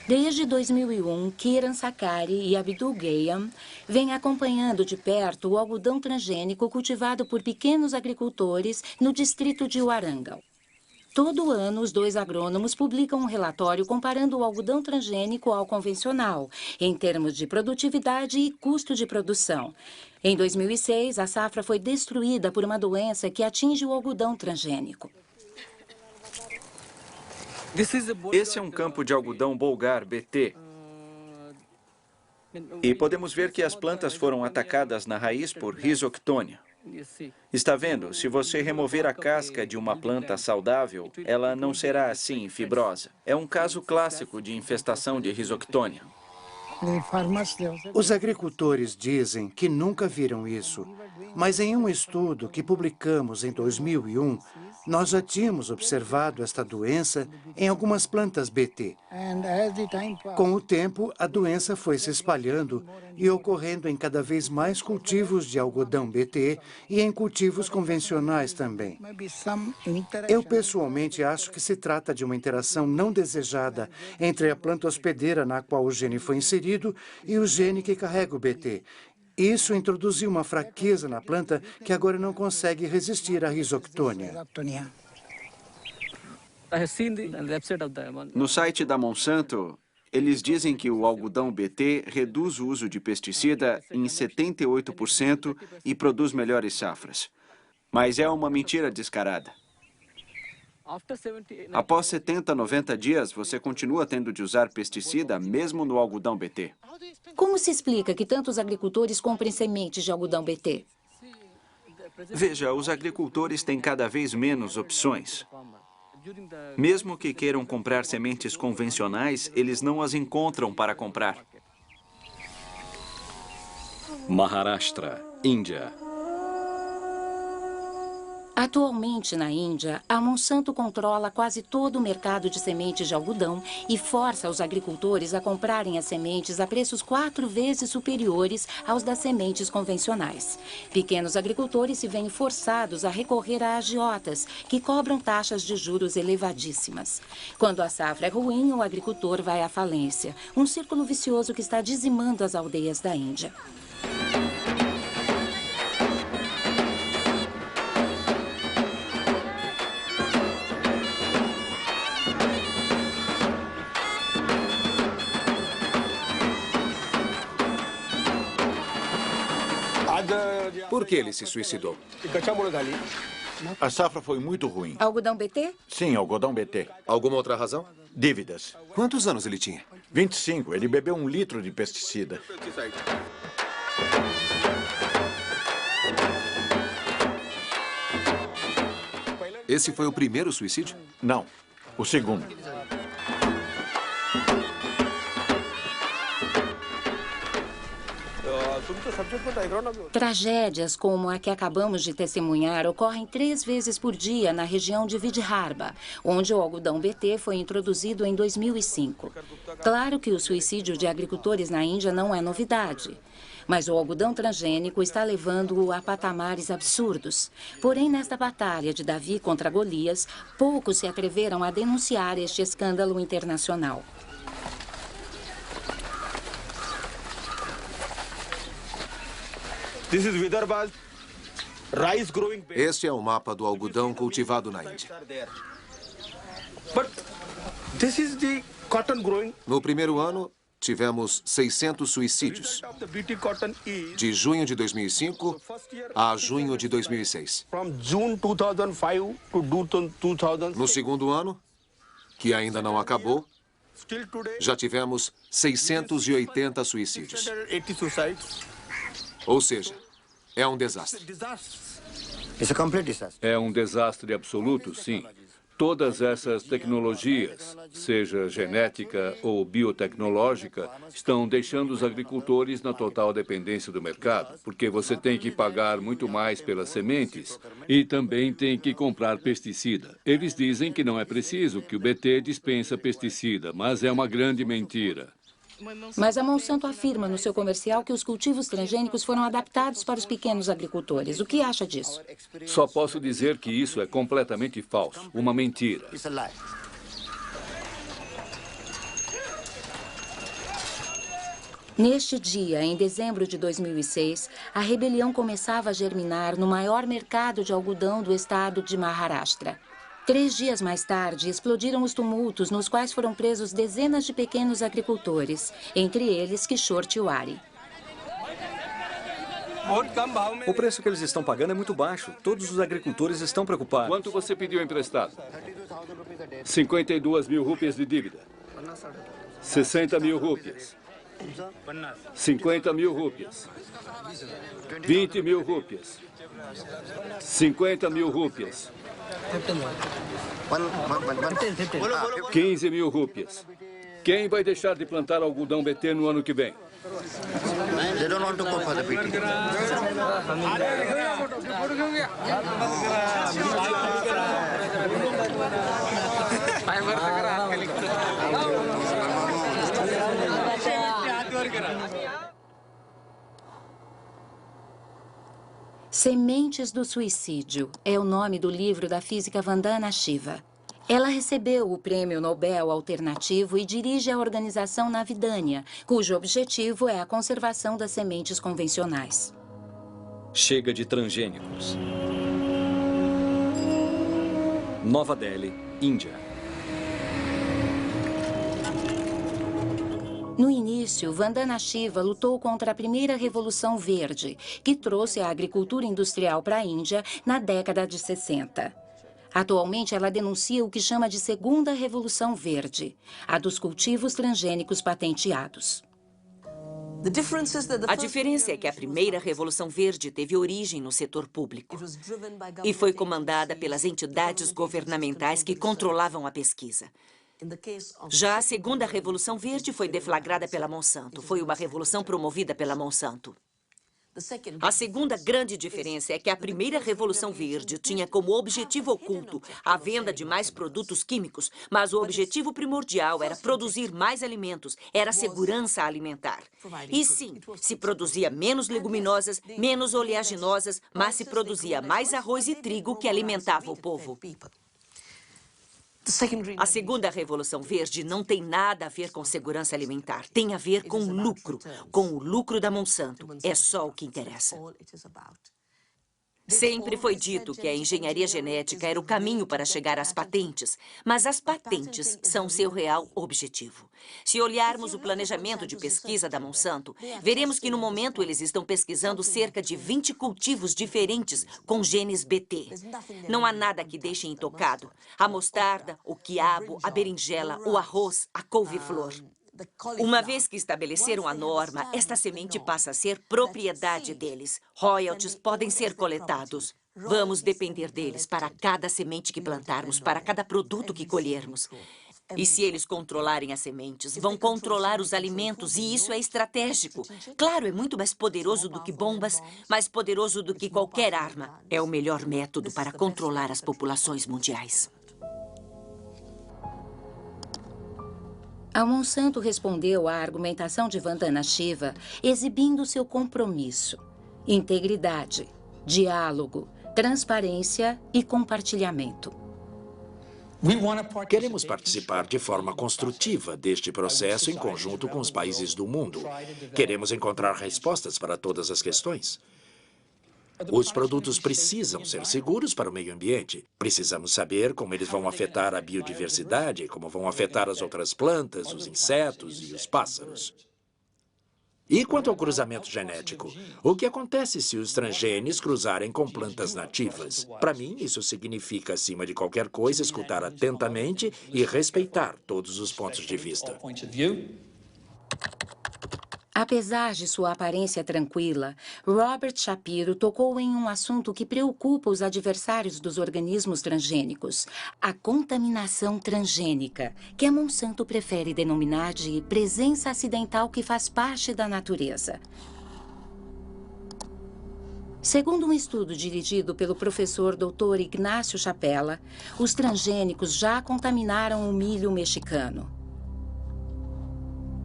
Desde 2001, Kiran Sakari e Abdul Gayam vêm acompanhando de perto o algodão transgênico cultivado por pequenos agricultores no distrito de Warangal. Todo ano, os 2 agrônomos publicam um relatório comparando o algodão transgênico ao convencional, em termos de produtividade e custo de produção. Em 2006, a safra foi destruída por uma doença que atinge o algodão transgênico. Esse é um campo de algodão Bollgard BT. E podemos ver que as plantas foram atacadas na raiz por Rhizoctonia. Está vendo? Se você remover a casca de uma planta saudável, ela não será assim fibrosa. É um caso clássico de infestação de Rhizoctonia. Os agricultores dizem que nunca viram isso, mas em um estudo que publicamos em 2001, nós já tínhamos observado esta doença em algumas plantas BT. Com o tempo, a doença foi se espalhando e ocorrendo em cada vez mais cultivos de algodão BT e em cultivos convencionais também. Eu pessoalmente acho que se trata de uma interação não desejada entre a planta hospedeira na qual o gene foi inserido e o gene que carrega o BT. Isso introduziu uma fraqueza na planta que agora não consegue resistir à Rhizoctonia. No site da Monsanto, eles dizem que o algodão BT reduz o uso de pesticida em 78% e produz melhores safras. Mas é uma mentira descarada. Após 70, 90 dias, você continua tendo de usar pesticida mesmo no algodão BT. Como se explica que tantos agricultores comprem sementes de algodão BT? Veja, os agricultores têm cada vez menos opções. Mesmo que queiram comprar sementes convencionais, eles não as encontram para comprar. Maharashtra, Índia. Atualmente, na Índia, a Monsanto controla quase todo o mercado de sementes de algodão e força os agricultores a comprarem as sementes a preços 4 vezes superiores aos das sementes convencionais. Pequenos agricultores se veem forçados a recorrer a agiotas, que cobram taxas de juros elevadíssimas. Quando a safra é ruim, o agricultor vai à falência, um círculo vicioso que está dizimando as aldeias da Índia. Por que ele se suicidou? A safra foi muito ruim. Algodão BT? Sim, algodão BT. Alguma outra razão? Dívidas. Quantos anos ele tinha? 25. Ele bebeu 1 litro de pesticida. Esse foi o primeiro suicídio? Não, o segundo. Tragédias como a que acabamos de testemunhar ocorrem 3 vezes por dia na região de Vidarbha, onde o algodão BT foi introduzido em 2005. Claro que o suicídio de agricultores na Índia não é novidade. Mas o algodão transgênico está levando-o a patamares absurdos. Porém, nesta batalha de Davi contra Golias, poucos se atreveram a denunciar este escândalo internacional. Este é o mapa do algodão cultivado na Índia. No primeiro ano, tivemos 600 suicídios, de junho de 2005 a junho de 2006. No segundo ano, que ainda não acabou, já tivemos 680 suicídios. Ou seja, é um desastre. É um desastre absoluto, sim. Todas essas tecnologias, seja genética ou biotecnológica, estão deixando os agricultores na total dependência do mercado, porque você tem que pagar muito mais pelas sementes e também tem que comprar pesticida. Eles dizem que não é preciso, que o BT dispensa pesticida, mas é uma grande mentira. Mas a Monsanto afirma no seu comercial que os cultivos transgênicos foram adaptados para os pequenos agricultores. O que acha disso? Só posso dizer que isso é completamente falso, uma mentira. Neste dia, em dezembro de 2006, a rebelião começava a germinar no maior mercado de algodão do estado de Maharashtra. 3 dias mais tarde, explodiram os tumultos nos quais foram presos dezenas de pequenos agricultores, entre eles Kishore Tiwari. O preço que eles estão pagando é muito baixo. Todos os agricultores estão preocupados. Quanto você pediu emprestado? 52 mil rúpias de dívida. 60 mil rúpias. 50 mil rúpias. 20 mil rúpias. 50 mil rúpias. 15 mil rúpias. Quem vai deixar de plantar algodão BT no ano que vem? Sementes do Suicídio é o nome do livro da física Vandana Shiva. Ela recebeu o Prêmio Nobel Alternativo e dirige a organização Navidania, cujo objetivo é a conservação das sementes convencionais. Chega de transgênicos. Nova Delhi, Índia. No início, Vandana Shiva lutou contra a primeira Revolução Verde, que trouxe a agricultura industrial para a Índia na década de 60. Atualmente, ela denuncia o que chama de Segunda Revolução Verde, a dos cultivos transgênicos patenteados. A diferença é que a primeira Revolução Verde teve origem no setor público e foi comandada pelas entidades governamentais que controlavam a pesquisa. Já a segunda Revolução Verde foi deflagrada pela Monsanto. Foi uma revolução promovida pela Monsanto. A segunda grande diferença é que a primeira Revolução Verde tinha como objetivo oculto a venda de mais produtos químicos, mas o objetivo primordial era produzir mais alimentos, era segurança alimentar. E sim, se produzia menos leguminosas, menos oleaginosas, mas se produzia mais arroz e trigo que alimentava o povo. A segunda Revolução Verde não tem nada a ver com segurança alimentar. Tem a ver com o lucro da Monsanto. É só o que interessa. Sempre foi dito que a engenharia genética era o caminho para chegar às patentes, mas as patentes são seu real objetivo. Se olharmos o planejamento de pesquisa da Monsanto, veremos que no momento eles estão pesquisando cerca de 20 cultivos diferentes com genes BT. Não há nada que deixe intocado. A mostarda, o quiabo, a berinjela, o arroz, a couve-flor. Uma vez que estabeleceram a norma, esta semente passa a ser propriedade deles. Royalties podem ser coletados. Vamos depender deles para cada semente que plantarmos, para cada produto que colhermos. E se eles controlarem as sementes, vão controlar os alimentos, e isso é estratégico. Claro, é muito mais poderoso do que bombas, mais poderoso do que qualquer arma. É o melhor método para controlar as populações mundiais. A Monsanto respondeu à argumentação de Vandana Shiva exibindo seu compromisso, integridade, diálogo, transparência e compartilhamento. Queremos participar de forma construtiva deste processo em conjunto com os países do mundo. Queremos encontrar respostas para todas as questões. Os produtos precisam ser seguros para o meio ambiente. Precisamos saber como eles vão afetar a biodiversidade, como vão afetar as outras plantas, os insetos e os pássaros. E quanto ao cruzamento genético? O que acontece se os transgênios cruzarem com plantas nativas? Para mim, isso significa, acima de qualquer coisa, escutar atentamente e respeitar todos os pontos de vista. Apesar de sua aparência tranquila, Robert Shapiro tocou em um assunto que preocupa os adversários dos organismos transgênicos, a contaminação transgênica, que a Monsanto prefere denominar de presença acidental que faz parte da natureza. Segundo um estudo dirigido pelo professor Dr. Ignácio Chapela, os transgênicos já contaminaram o milho mexicano.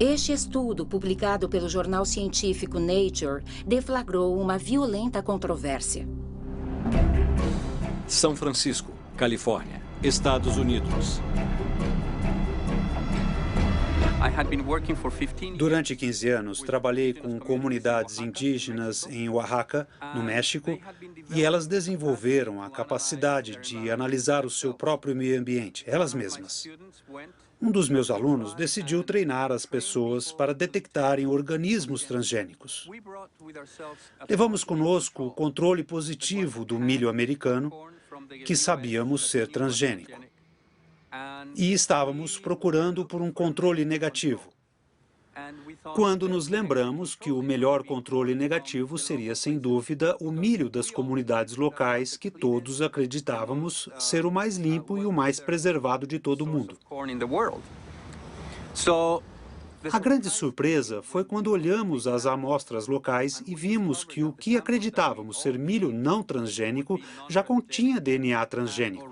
Este estudo, publicado pelo jornal científico Nature, deflagrou uma violenta controvérsia. São Francisco, Califórnia, Estados Unidos. Durante 15 anos, trabalhei com comunidades indígenas em Oaxaca, no México, e elas desenvolveram a capacidade de analisar o seu próprio meio ambiente, elas mesmas. Um dos meus alunos decidiu treinar as pessoas para detectarem organismos transgênicos. Levamos conosco o controle positivo do milho americano, que sabíamos ser transgênico. E estávamos procurando por um controle negativo, quando nos lembramos que o melhor controle negativo seria, sem dúvida, o milho das comunidades locais, que todos acreditávamos ser o mais limpo e o mais preservado de todo o mundo. A grande surpresa foi quando olhamos as amostras locais e vimos que o que acreditávamos ser milho não transgênico já continha DNA transgênico.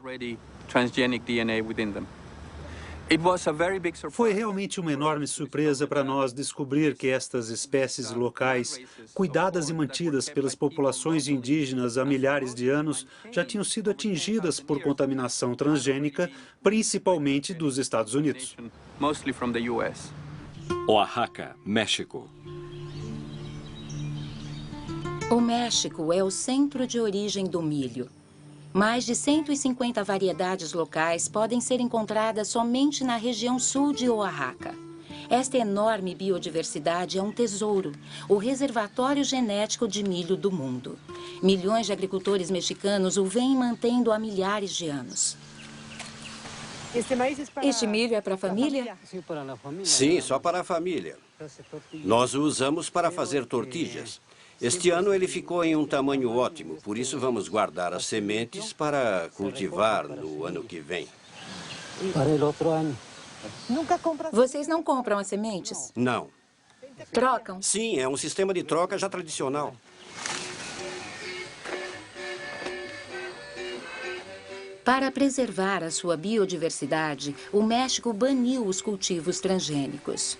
Foi realmente uma enorme surpresa para nós descobrir que estas espécies locais, cuidadas e mantidas pelas populações indígenas há milhares de anos, já tinham sido atingidas por contaminação transgênica, principalmente dos Estados Unidos. Oaxaca, México. O México é o centro de origem do milho. Mais de 150 variedades locais podem ser encontradas somente na região sul de Oaxaca. Esta enorme biodiversidade é um tesouro, o reservatório genético de milho do mundo. Milhões de agricultores mexicanos o vêm mantendo há milhares de anos. Este milho é para a família? Sim, só para a família. Nós o usamos para fazer tortilhas. Este ano ele ficou em um tamanho ótimo, por isso vamos guardar as sementes para cultivar no ano que vem. Vocês não compram as sementes? Não. Trocam? Sim, é um sistema de troca já tradicional. Para preservar a sua biodiversidade, o México baniu os cultivos transgênicos.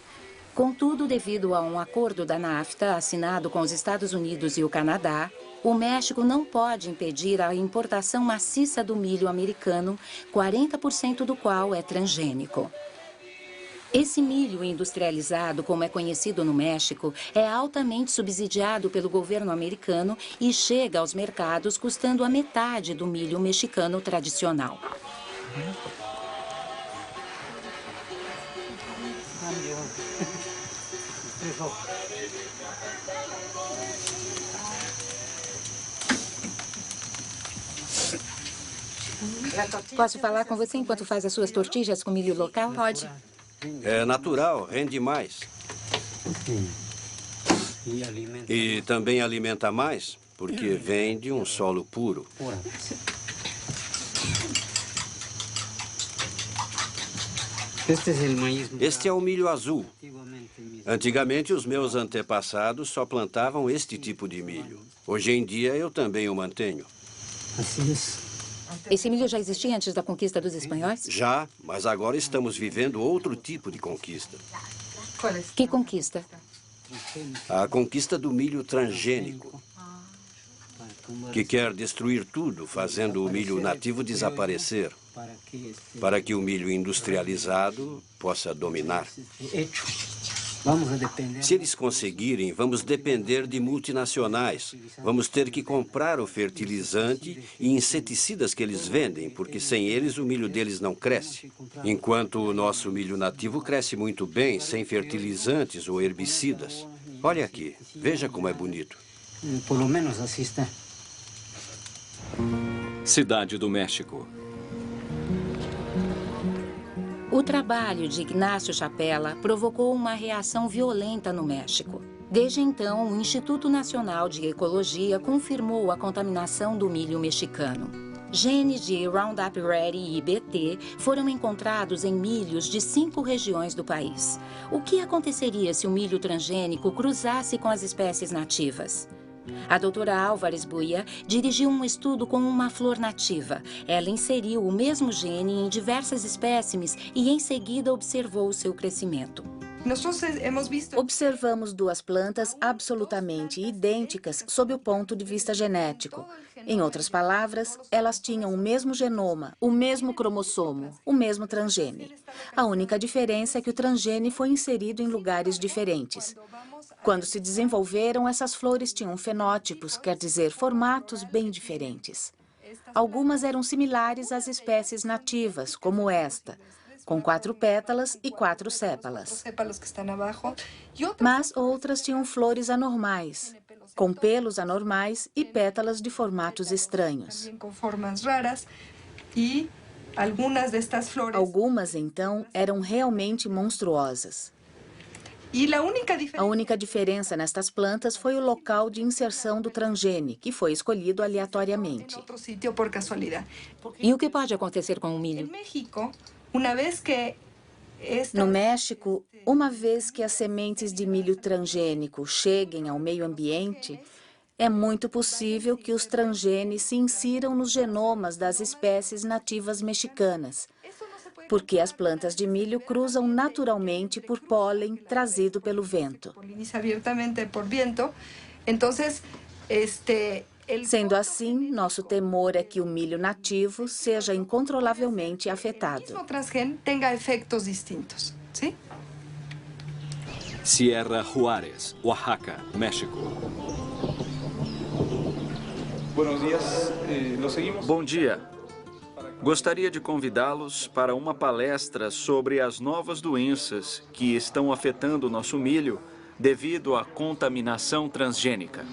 Contudo, devido a um acordo da NAFTA assinado com os Estados Unidos e o Canadá, o México não pode impedir a importação maciça do milho americano, 40% do qual é transgênico. Esse milho industrializado, como é conhecido no México, é altamente subsidiado pelo governo americano e chega aos mercados custando a metade do milho mexicano tradicional. Posso falar com você enquanto faz as suas tortilhas com milho local? Pode. É natural, rende mais. E também alimenta mais, porque vem de um solo puro. Este é o milho azul. Antigamente, os meus antepassados só plantavam este tipo de milho. Hoje em dia, eu também o mantenho. Esse milho já existia antes da conquista dos espanhóis? Já, mas agora estamos vivendo outro tipo de conquista. Que conquista? A conquista do milho transgênico, que quer destruir tudo, fazendo o milho nativo desaparecer, para que o milho industrializado possa dominar. Se eles conseguirem, vamos depender de multinacionais. Vamos ter que comprar o fertilizante e inseticidas que eles vendem, porque sem eles o milho deles não cresce. Enquanto o nosso milho nativo cresce muito bem, sem fertilizantes ou herbicidas. Olha aqui, veja como é bonito. Pelo menos assim está. Cidade do México. O trabalho de Ignacio Chapela provocou uma reação violenta no México. Desde então, o Instituto Nacional de Ecologia confirmou a contaminação do milho mexicano. Genes de Roundup Ready e BT foram encontrados em milhos de 5 regiões do país. O que aconteceria se o milho transgênico cruzasse com as espécies nativas? A doutora Álvares Buia dirigiu um estudo com uma flor nativa. Ela inseriu o mesmo gene em diversas espécimes e, em seguida, observou o seu crescimento. Observamos 2 plantas absolutamente idênticas sob o ponto de vista genético. Em outras palavras, elas tinham o mesmo genoma, o mesmo cromossomo, o mesmo transgene. A única diferença é que o transgene foi inserido em lugares diferentes. Quando se desenvolveram, essas flores tinham fenótipos, quer dizer, formatos bem diferentes. Algumas eram similares às espécies nativas, como esta, com 4 pétalas e 4 sépalas. Mas outras tinham flores anormais, com pelos anormais e pétalas de formatos estranhos. Algumas, então, eram realmente monstruosas. A única diferença nestas plantas foi o local de inserção do transgene, que foi escolhido aleatoriamente. E o que pode acontecer com o milho? No México, uma vez que as sementes de milho transgênico cheguem ao meio ambiente, é muito possível que os transgenes se insiram nos genomas das espécies nativas mexicanas, porque as plantas de milho cruzam naturalmente por pólen trazido pelo vento. Sendo assim, nosso temor é que o milho nativo seja incontrolavelmente afetado. Sierra Juárez, Oaxaca, México. Bom dia. Gostaria de convidá-los para uma palestra sobre as novas doenças que estão afetando o nosso milho devido à contaminação transgênica.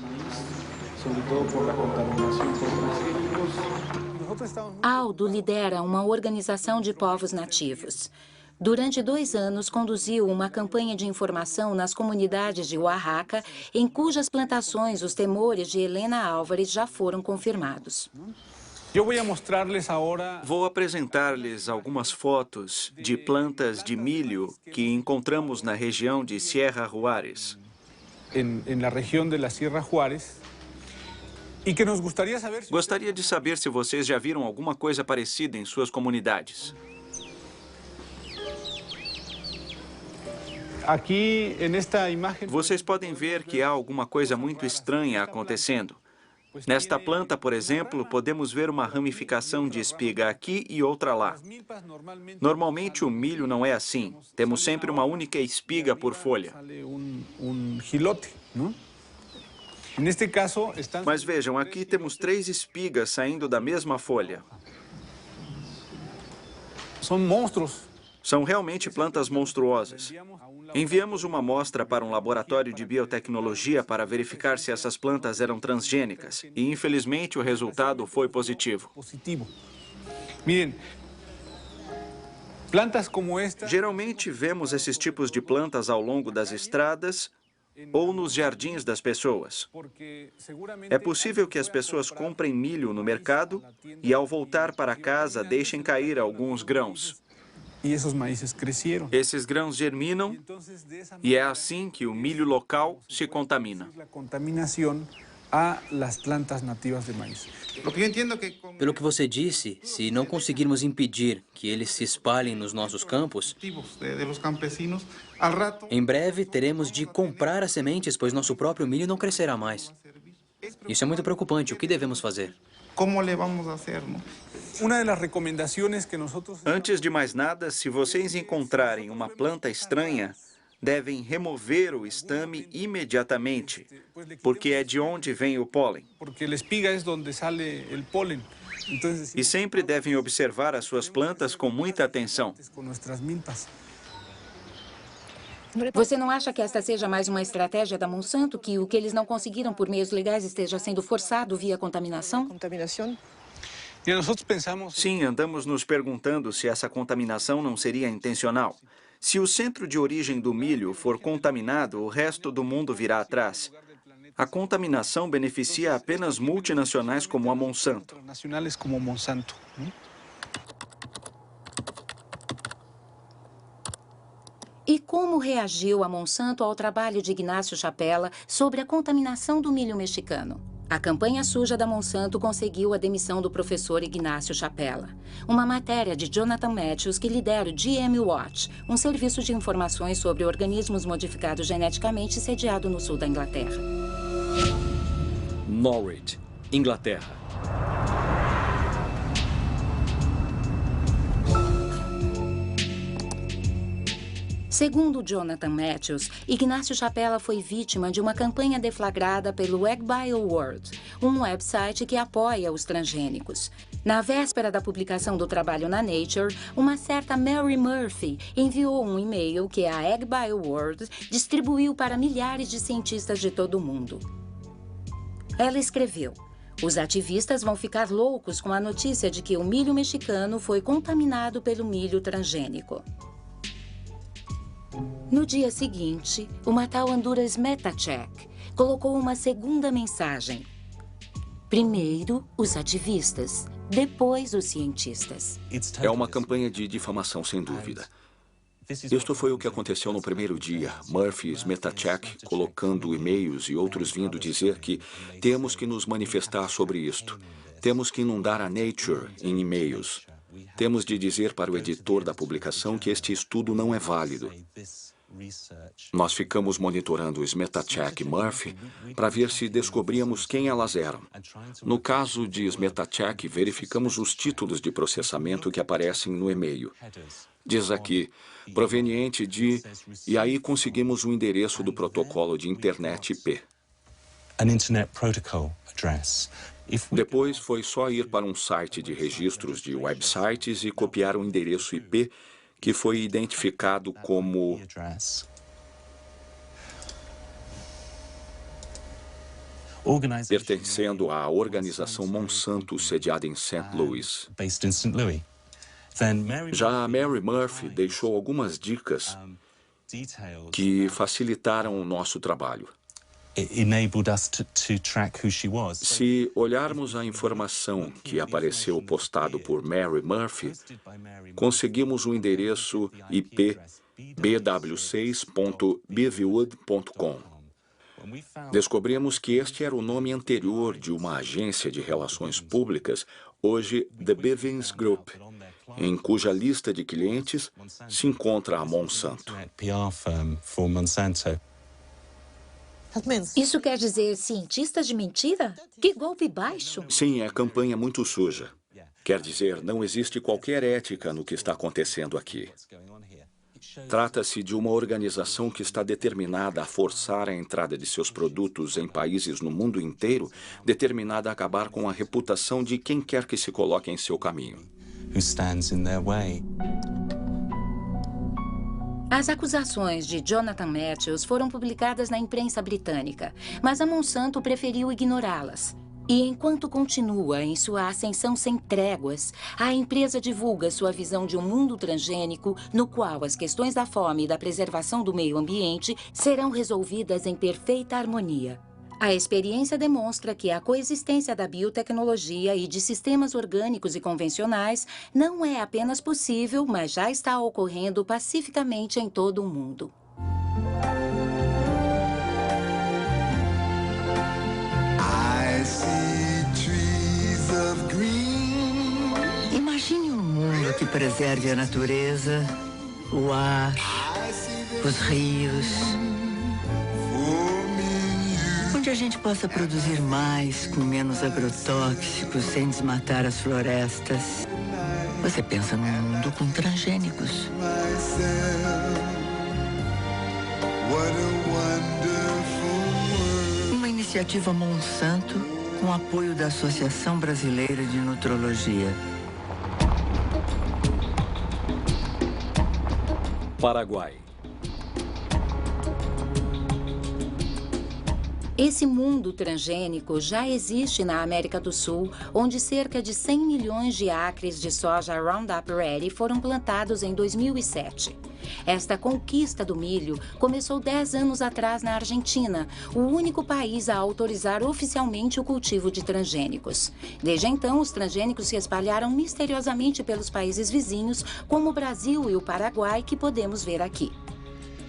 Aldo lidera uma organização de povos nativos. Durante 2 anos, conduziu uma campanha de informação nas comunidades de Oaxaca, em cujas plantações os temores de Helena Álvares já foram confirmados. Vou apresentar-lhes algumas fotos de plantas de milho que encontramos na região de Sierra Juárez. Gostaria de saber se vocês já viram alguma coisa parecida em suas comunidades. Vocês podem ver que há alguma coisa muito estranha acontecendo. Nesta planta, por exemplo, podemos ver uma ramificação de espiga aqui e outra lá. Normalmente o milho não é assim. Temos sempre uma única espiga por folha. Mas vejam, aqui temos 3 espigas saindo da mesma folha. São realmente plantas monstruosas. Enviamos uma amostra para um laboratório de biotecnologia para verificar se essas plantas eram transgênicas. E, infelizmente, o resultado foi positivo. Geralmente, vemos esses tipos de plantas ao longo das estradas ou nos jardins das pessoas. É possível que as pessoas comprem milho no mercado e, ao voltar para casa, deixem cair alguns grãos. Esses grãos germinam e é assim que o milho local se contamina. Pelo que você disse, se não conseguirmos impedir que eles se espalhem nos nossos campos, em breve teremos de comprar as sementes, pois nosso próprio milho não crescerá mais. Isso é muito preocupante. O que devemos fazer? Antes de mais nada, se vocês encontrarem uma planta estranha, devem remover o estame imediatamente, porque é de onde vem o pólen. E sempre devem observar as suas plantas com muita atenção. Você não acha que esta seja mais uma estratégia da Monsanto, que o que eles não conseguiram por meios legais esteja sendo forçado via contaminação? Sim, andamos nos perguntando se essa contaminação não seria intencional. Se o centro de origem do milho for contaminado, o resto do mundo virá atrás. A contaminação beneficia apenas multinacionais como a Monsanto. E como reagiu a Monsanto ao trabalho de Ignácio Chapela sobre a contaminação do milho mexicano? A campanha suja da Monsanto conseguiu a demissão do professor Ignácio Chapela. Uma matéria de Jonathan Matthews que lidera o GM Watch, um serviço de informações sobre organismos modificados geneticamente sediado no sul da Inglaterra. Norwich, Inglaterra. Segundo Jonathan Matthews, Ignácio Chapela foi vítima de uma campanha deflagrada pelo AgBioWorld, um website que apoia os transgênicos. Na véspera da publicação do trabalho na Nature, uma certa Mary Murphy enviou um e-mail que a AgBioWorld distribuiu para milhares de cientistas de todo o mundo. Ela escreveu: os ativistas vão ficar loucos com a notícia de que o milho mexicano foi contaminado pelo milho transgênico. No dia seguinte, uma tal Honduras Metacheck colocou uma segunda mensagem. Primeiro, os ativistas, depois os cientistas. É uma campanha de difamação, sem dúvida. Isto foi o que aconteceu no primeiro dia. Murphy's Metacheck colocando e-mails e outros vindo dizer que temos que nos manifestar sobre isto. Temos que inundar a Nature em e-mails. Temos de dizer para o editor da publicação que este estudo não é válido. Nós ficamos monitorando os Metacheck e Murphy para ver se descobríamos quem elas eram. No caso de Metacheck, verificamos os títulos de processamento que aparecem no e-mail. Diz aqui, proveniente de... E aí conseguimos o endereço do protocolo de internet IP. Depois foi só ir para um site de registros de websites e copiar o endereço IP que foi identificado como pertencendo à organização Monsanto, sediada em St. Louis. Já a Mary Murphy deixou algumas dicas que facilitaram o nosso trabalho. Se olharmos a informação que apareceu postado por Mary Murphy, conseguimos o endereço IP bw6.beavywood.com. Descobrimos que este era o nome anterior de uma agência de relações públicas, hoje The Bivens Group, em cuja lista de clientes se encontra a Monsanto. Isso quer dizer cientistas de mentira? Que golpe baixo! Sim, é campanha muito suja. Quer dizer, não existe qualquer ética no que está acontecendo aqui. Trata-se de uma organização que está determinada a forçar a entrada de seus produtos em países no mundo inteiro, determinada a acabar com a reputação de quem quer que se coloque em seu caminho. As acusações de Jonathan Matthews foram publicadas na imprensa britânica, mas a Monsanto preferiu ignorá-las. E enquanto continua em sua ascensão sem tréguas, a empresa divulga sua visão de um mundo transgênico no qual as questões da fome e da preservação do meio ambiente serão resolvidas em perfeita harmonia. A experiência demonstra que a coexistência da biotecnologia e de sistemas orgânicos e convencionais não é apenas possível, mas já está ocorrendo pacificamente em todo o mundo. Imagine um mundo que preserve a natureza, o ar, os rios, onde a gente possa produzir mais com menos agrotóxicos, sem desmatar as florestas. Você pensa num mundo com transgênicos. Uma iniciativa Monsanto com apoio da Associação Brasileira de Nutrologia. Paraguai. Esse mundo transgênico já existe na América do Sul, onde cerca de 100 milhões de acres de soja Roundup Ready foram plantados em 2007. Esta conquista do milho começou 10 anos atrás na Argentina, o único país a autorizar oficialmente o cultivo de transgênicos. Desde então, os transgênicos se espalharam misteriosamente pelos países vizinhos, como o Brasil e o Paraguai, que podemos ver aqui.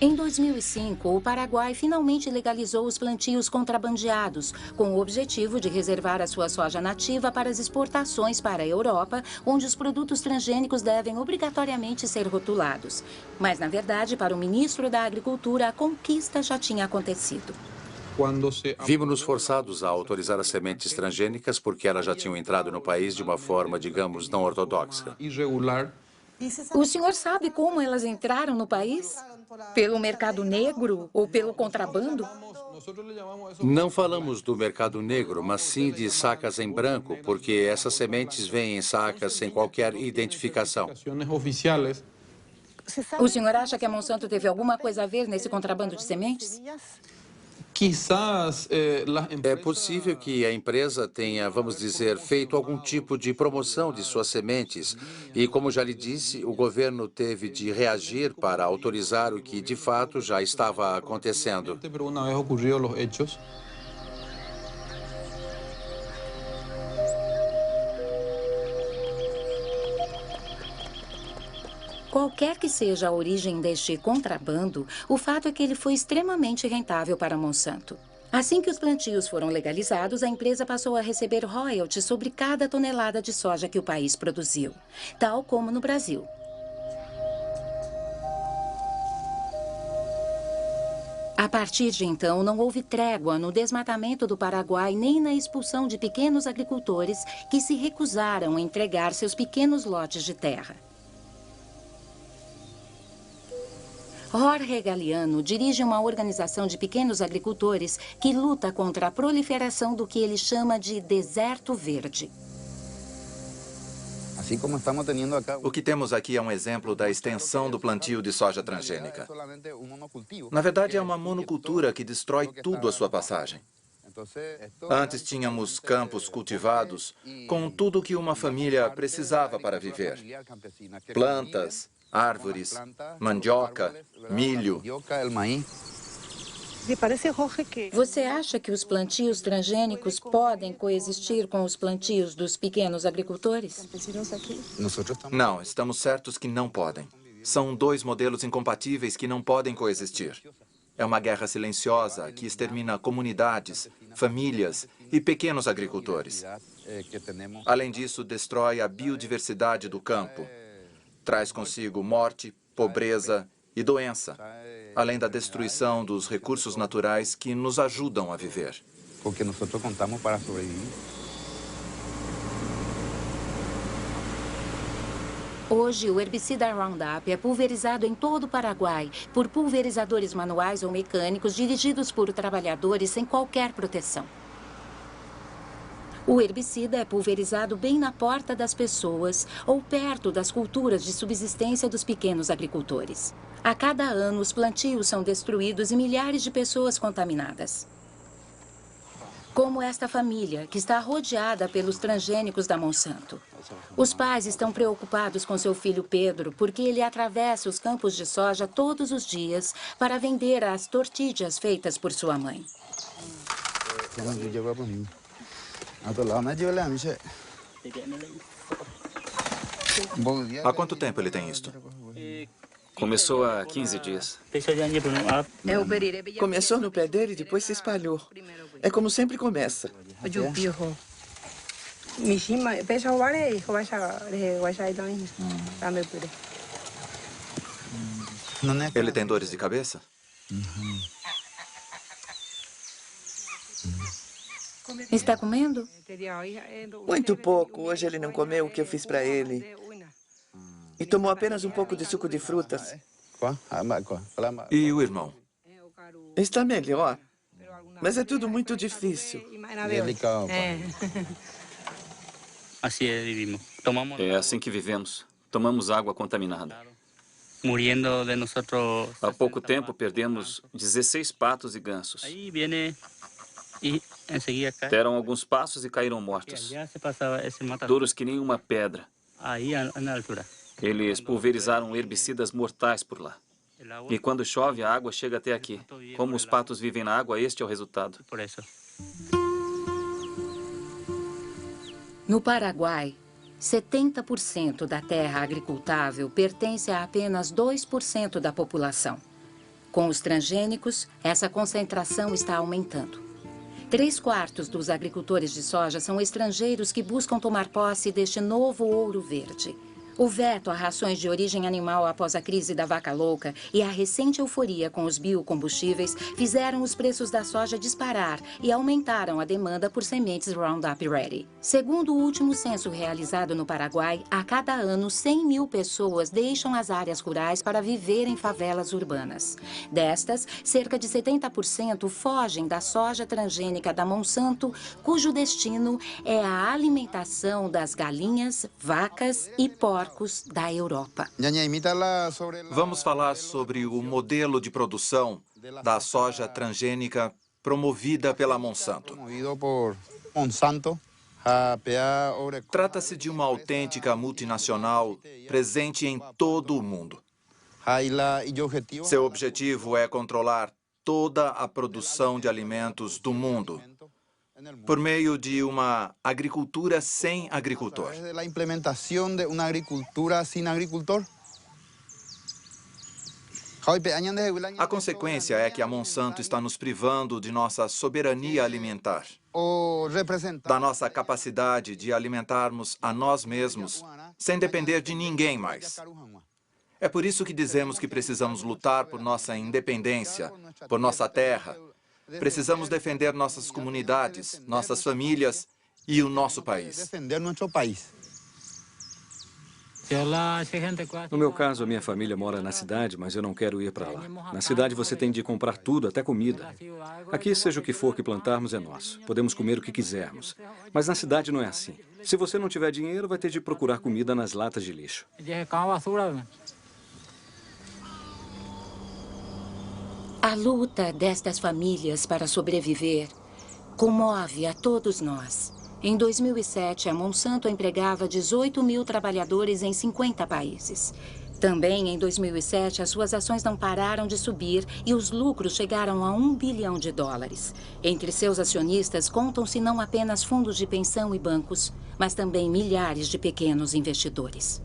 Em 2005, o Paraguai finalmente legalizou os plantios contrabandeados, com o objetivo de reservar a sua soja nativa para as exportações para a Europa, onde os produtos transgênicos devem obrigatoriamente ser rotulados. Mas, na verdade, para o ministro da Agricultura, a conquista já tinha acontecido. Vimos-nos forçados a autorizar as sementes transgênicas porque elas já tinham entrado no país de uma forma, digamos, não ortodoxa. O senhor sabe como elas entraram no país? Pelo mercado negro ou pelo contrabando? Não falamos do mercado negro, mas sim de sacas em branco, porque essas sementes vêm em sacas sem qualquer identificação. O senhor acha que a Monsanto teve alguma coisa a ver nesse contrabando de sementes? É possível que a empresa tenha, vamos dizer, feito algum tipo de promoção de suas sementes. E, como já lhe disse, o governo teve de reagir para autorizar o que, de fato, já estava acontecendo. Qualquer que seja a origem deste contrabando, o fato é que ele foi extremamente rentável para a Monsanto. Assim que os plantios foram legalizados, a empresa passou a receber royalties sobre cada tonelada de soja que o país produziu, tal como no Brasil. A partir de então, não houve trégua no desmatamento do Paraguai nem na expulsão de pequenos agricultores que se recusaram a entregar seus pequenos lotes de terra. Jorge Galeano dirige uma organização de pequenos agricultores que luta contra a proliferação do que ele chama de deserto verde. O que temos aqui é um exemplo da extensão do plantio de soja transgênica. Na verdade, é uma monocultura que destrói tudo à sua passagem. Antes tínhamos campos cultivados com tudo o que uma família precisava para viver. Plantas, árvores, mandioca, milho. Você acha que os plantios transgênicos podem coexistir com os plantios dos pequenos agricultores? Não, estamos certos que não podem. São dois modelos incompatíveis que não podem coexistir. É uma guerra silenciosa que extermina comunidades, famílias e pequenos agricultores. Além disso, destrói a biodiversidade do campo. Traz consigo morte, pobreza e doença, além da destruição dos recursos naturais que nos ajudam a viver. Hoje, o herbicida Roundup é pulverizado em todo o Paraguai por pulverizadores manuais ou mecânicos dirigidos por trabalhadores sem qualquer proteção. O herbicida é pulverizado bem na porta das pessoas ou perto das culturas de subsistência dos pequenos agricultores. A cada ano, os plantios são destruídos e milhares de pessoas contaminadas. Como esta família, que está rodeada pelos transgênicos da Monsanto. Os pais estão preocupados com seu filho Pedro, porque ele atravessa os campos de soja todos os dias para vender as tortillas feitas por sua mãe. Há quanto tempo ele tem isto? Começou há 15 dias. Começou no pé dele e depois se espalhou. É como sempre começa. Ele tem dores de cabeça? Está comendo? Muito pouco. Hoje ele não comeu o que eu fiz para ele. E tomou apenas um pouco de suco de frutas. E o irmão? Está melhor. Mas é tudo muito difícil. É assim que vivemos. Tomamos água contaminada. Há pouco tempo perdemos 16 patos e gansos. Deram alguns passos e caíram mortos. Duros que nem uma pedra. Eles pulverizaram herbicidas mortais por lá. E quando chove, a água chega até aqui. Como os patos vivem na água, este é o resultado. No Paraguai, 70% da terra agricultável pertence a apenas 2% da população. Com os transgênicos, essa concentração está aumentando. 3/4 dos agricultores de soja são estrangeiros que buscam tomar posse deste novo ouro verde. O veto a rações de origem animal após a crise da vaca louca e a recente euforia com os biocombustíveis fizeram os preços da soja disparar e aumentaram a demanda por sementes Roundup Ready. Segundo o último censo realizado no Paraguai, a cada ano 100 mil pessoas deixam as áreas rurais para viver em favelas urbanas. Destas, cerca de 70% fogem da soja transgênica da Monsanto, cujo destino é a alimentação das galinhas, vacas e porcos da Europa. Vamos falar sobre o modelo de produção da soja transgênica promovida pela Monsanto. Trata-se de uma autêntica multinacional presente em todo o mundo. Seu objetivo é controlar toda a produção de alimentos do mundo por meio de uma agricultura sem agricultor. A consequência é que a Monsanto está nos privando de nossa soberania alimentar, da nossa capacidade de alimentarmos a nós mesmos sem depender de ninguém mais. É por isso que dizemos que precisamos lutar por nossa independência, por nossa terra. Precisamos defender nossas comunidades, nossas famílias e o nosso país. No meu caso, a minha família mora na cidade, mas eu não quero ir para lá. Na cidade você tem de comprar tudo, até comida. Aqui, seja o que for que plantarmos, é nosso. Podemos comer o que quisermos. Mas na cidade não é assim. Se você não tiver dinheiro, vai ter de procurar comida nas latas de lixo. A luta destas famílias para sobreviver comove a todos nós. Em 2007, a Monsanto empregava 18 mil trabalhadores em 50 países. Também em 2007, as suas ações não pararam de subir e os lucros chegaram a $1 bilhão. Entre seus acionistas contam-se não apenas fundos de pensão e bancos, mas também milhares de pequenos investidores.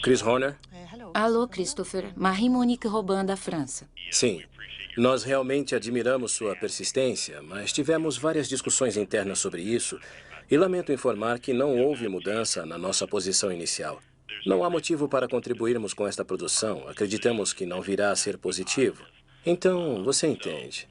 Chris Horner? Alô, Christopher. Marie-Monique Robin, da França. Sim. Nós realmente admiramos sua persistência, mas tivemos várias discussões internas sobre isso e lamento informar que não houve mudança na nossa posição inicial. Não há motivo para contribuirmos com esta produção. Acreditamos que não virá a ser positivo. Então, você entende.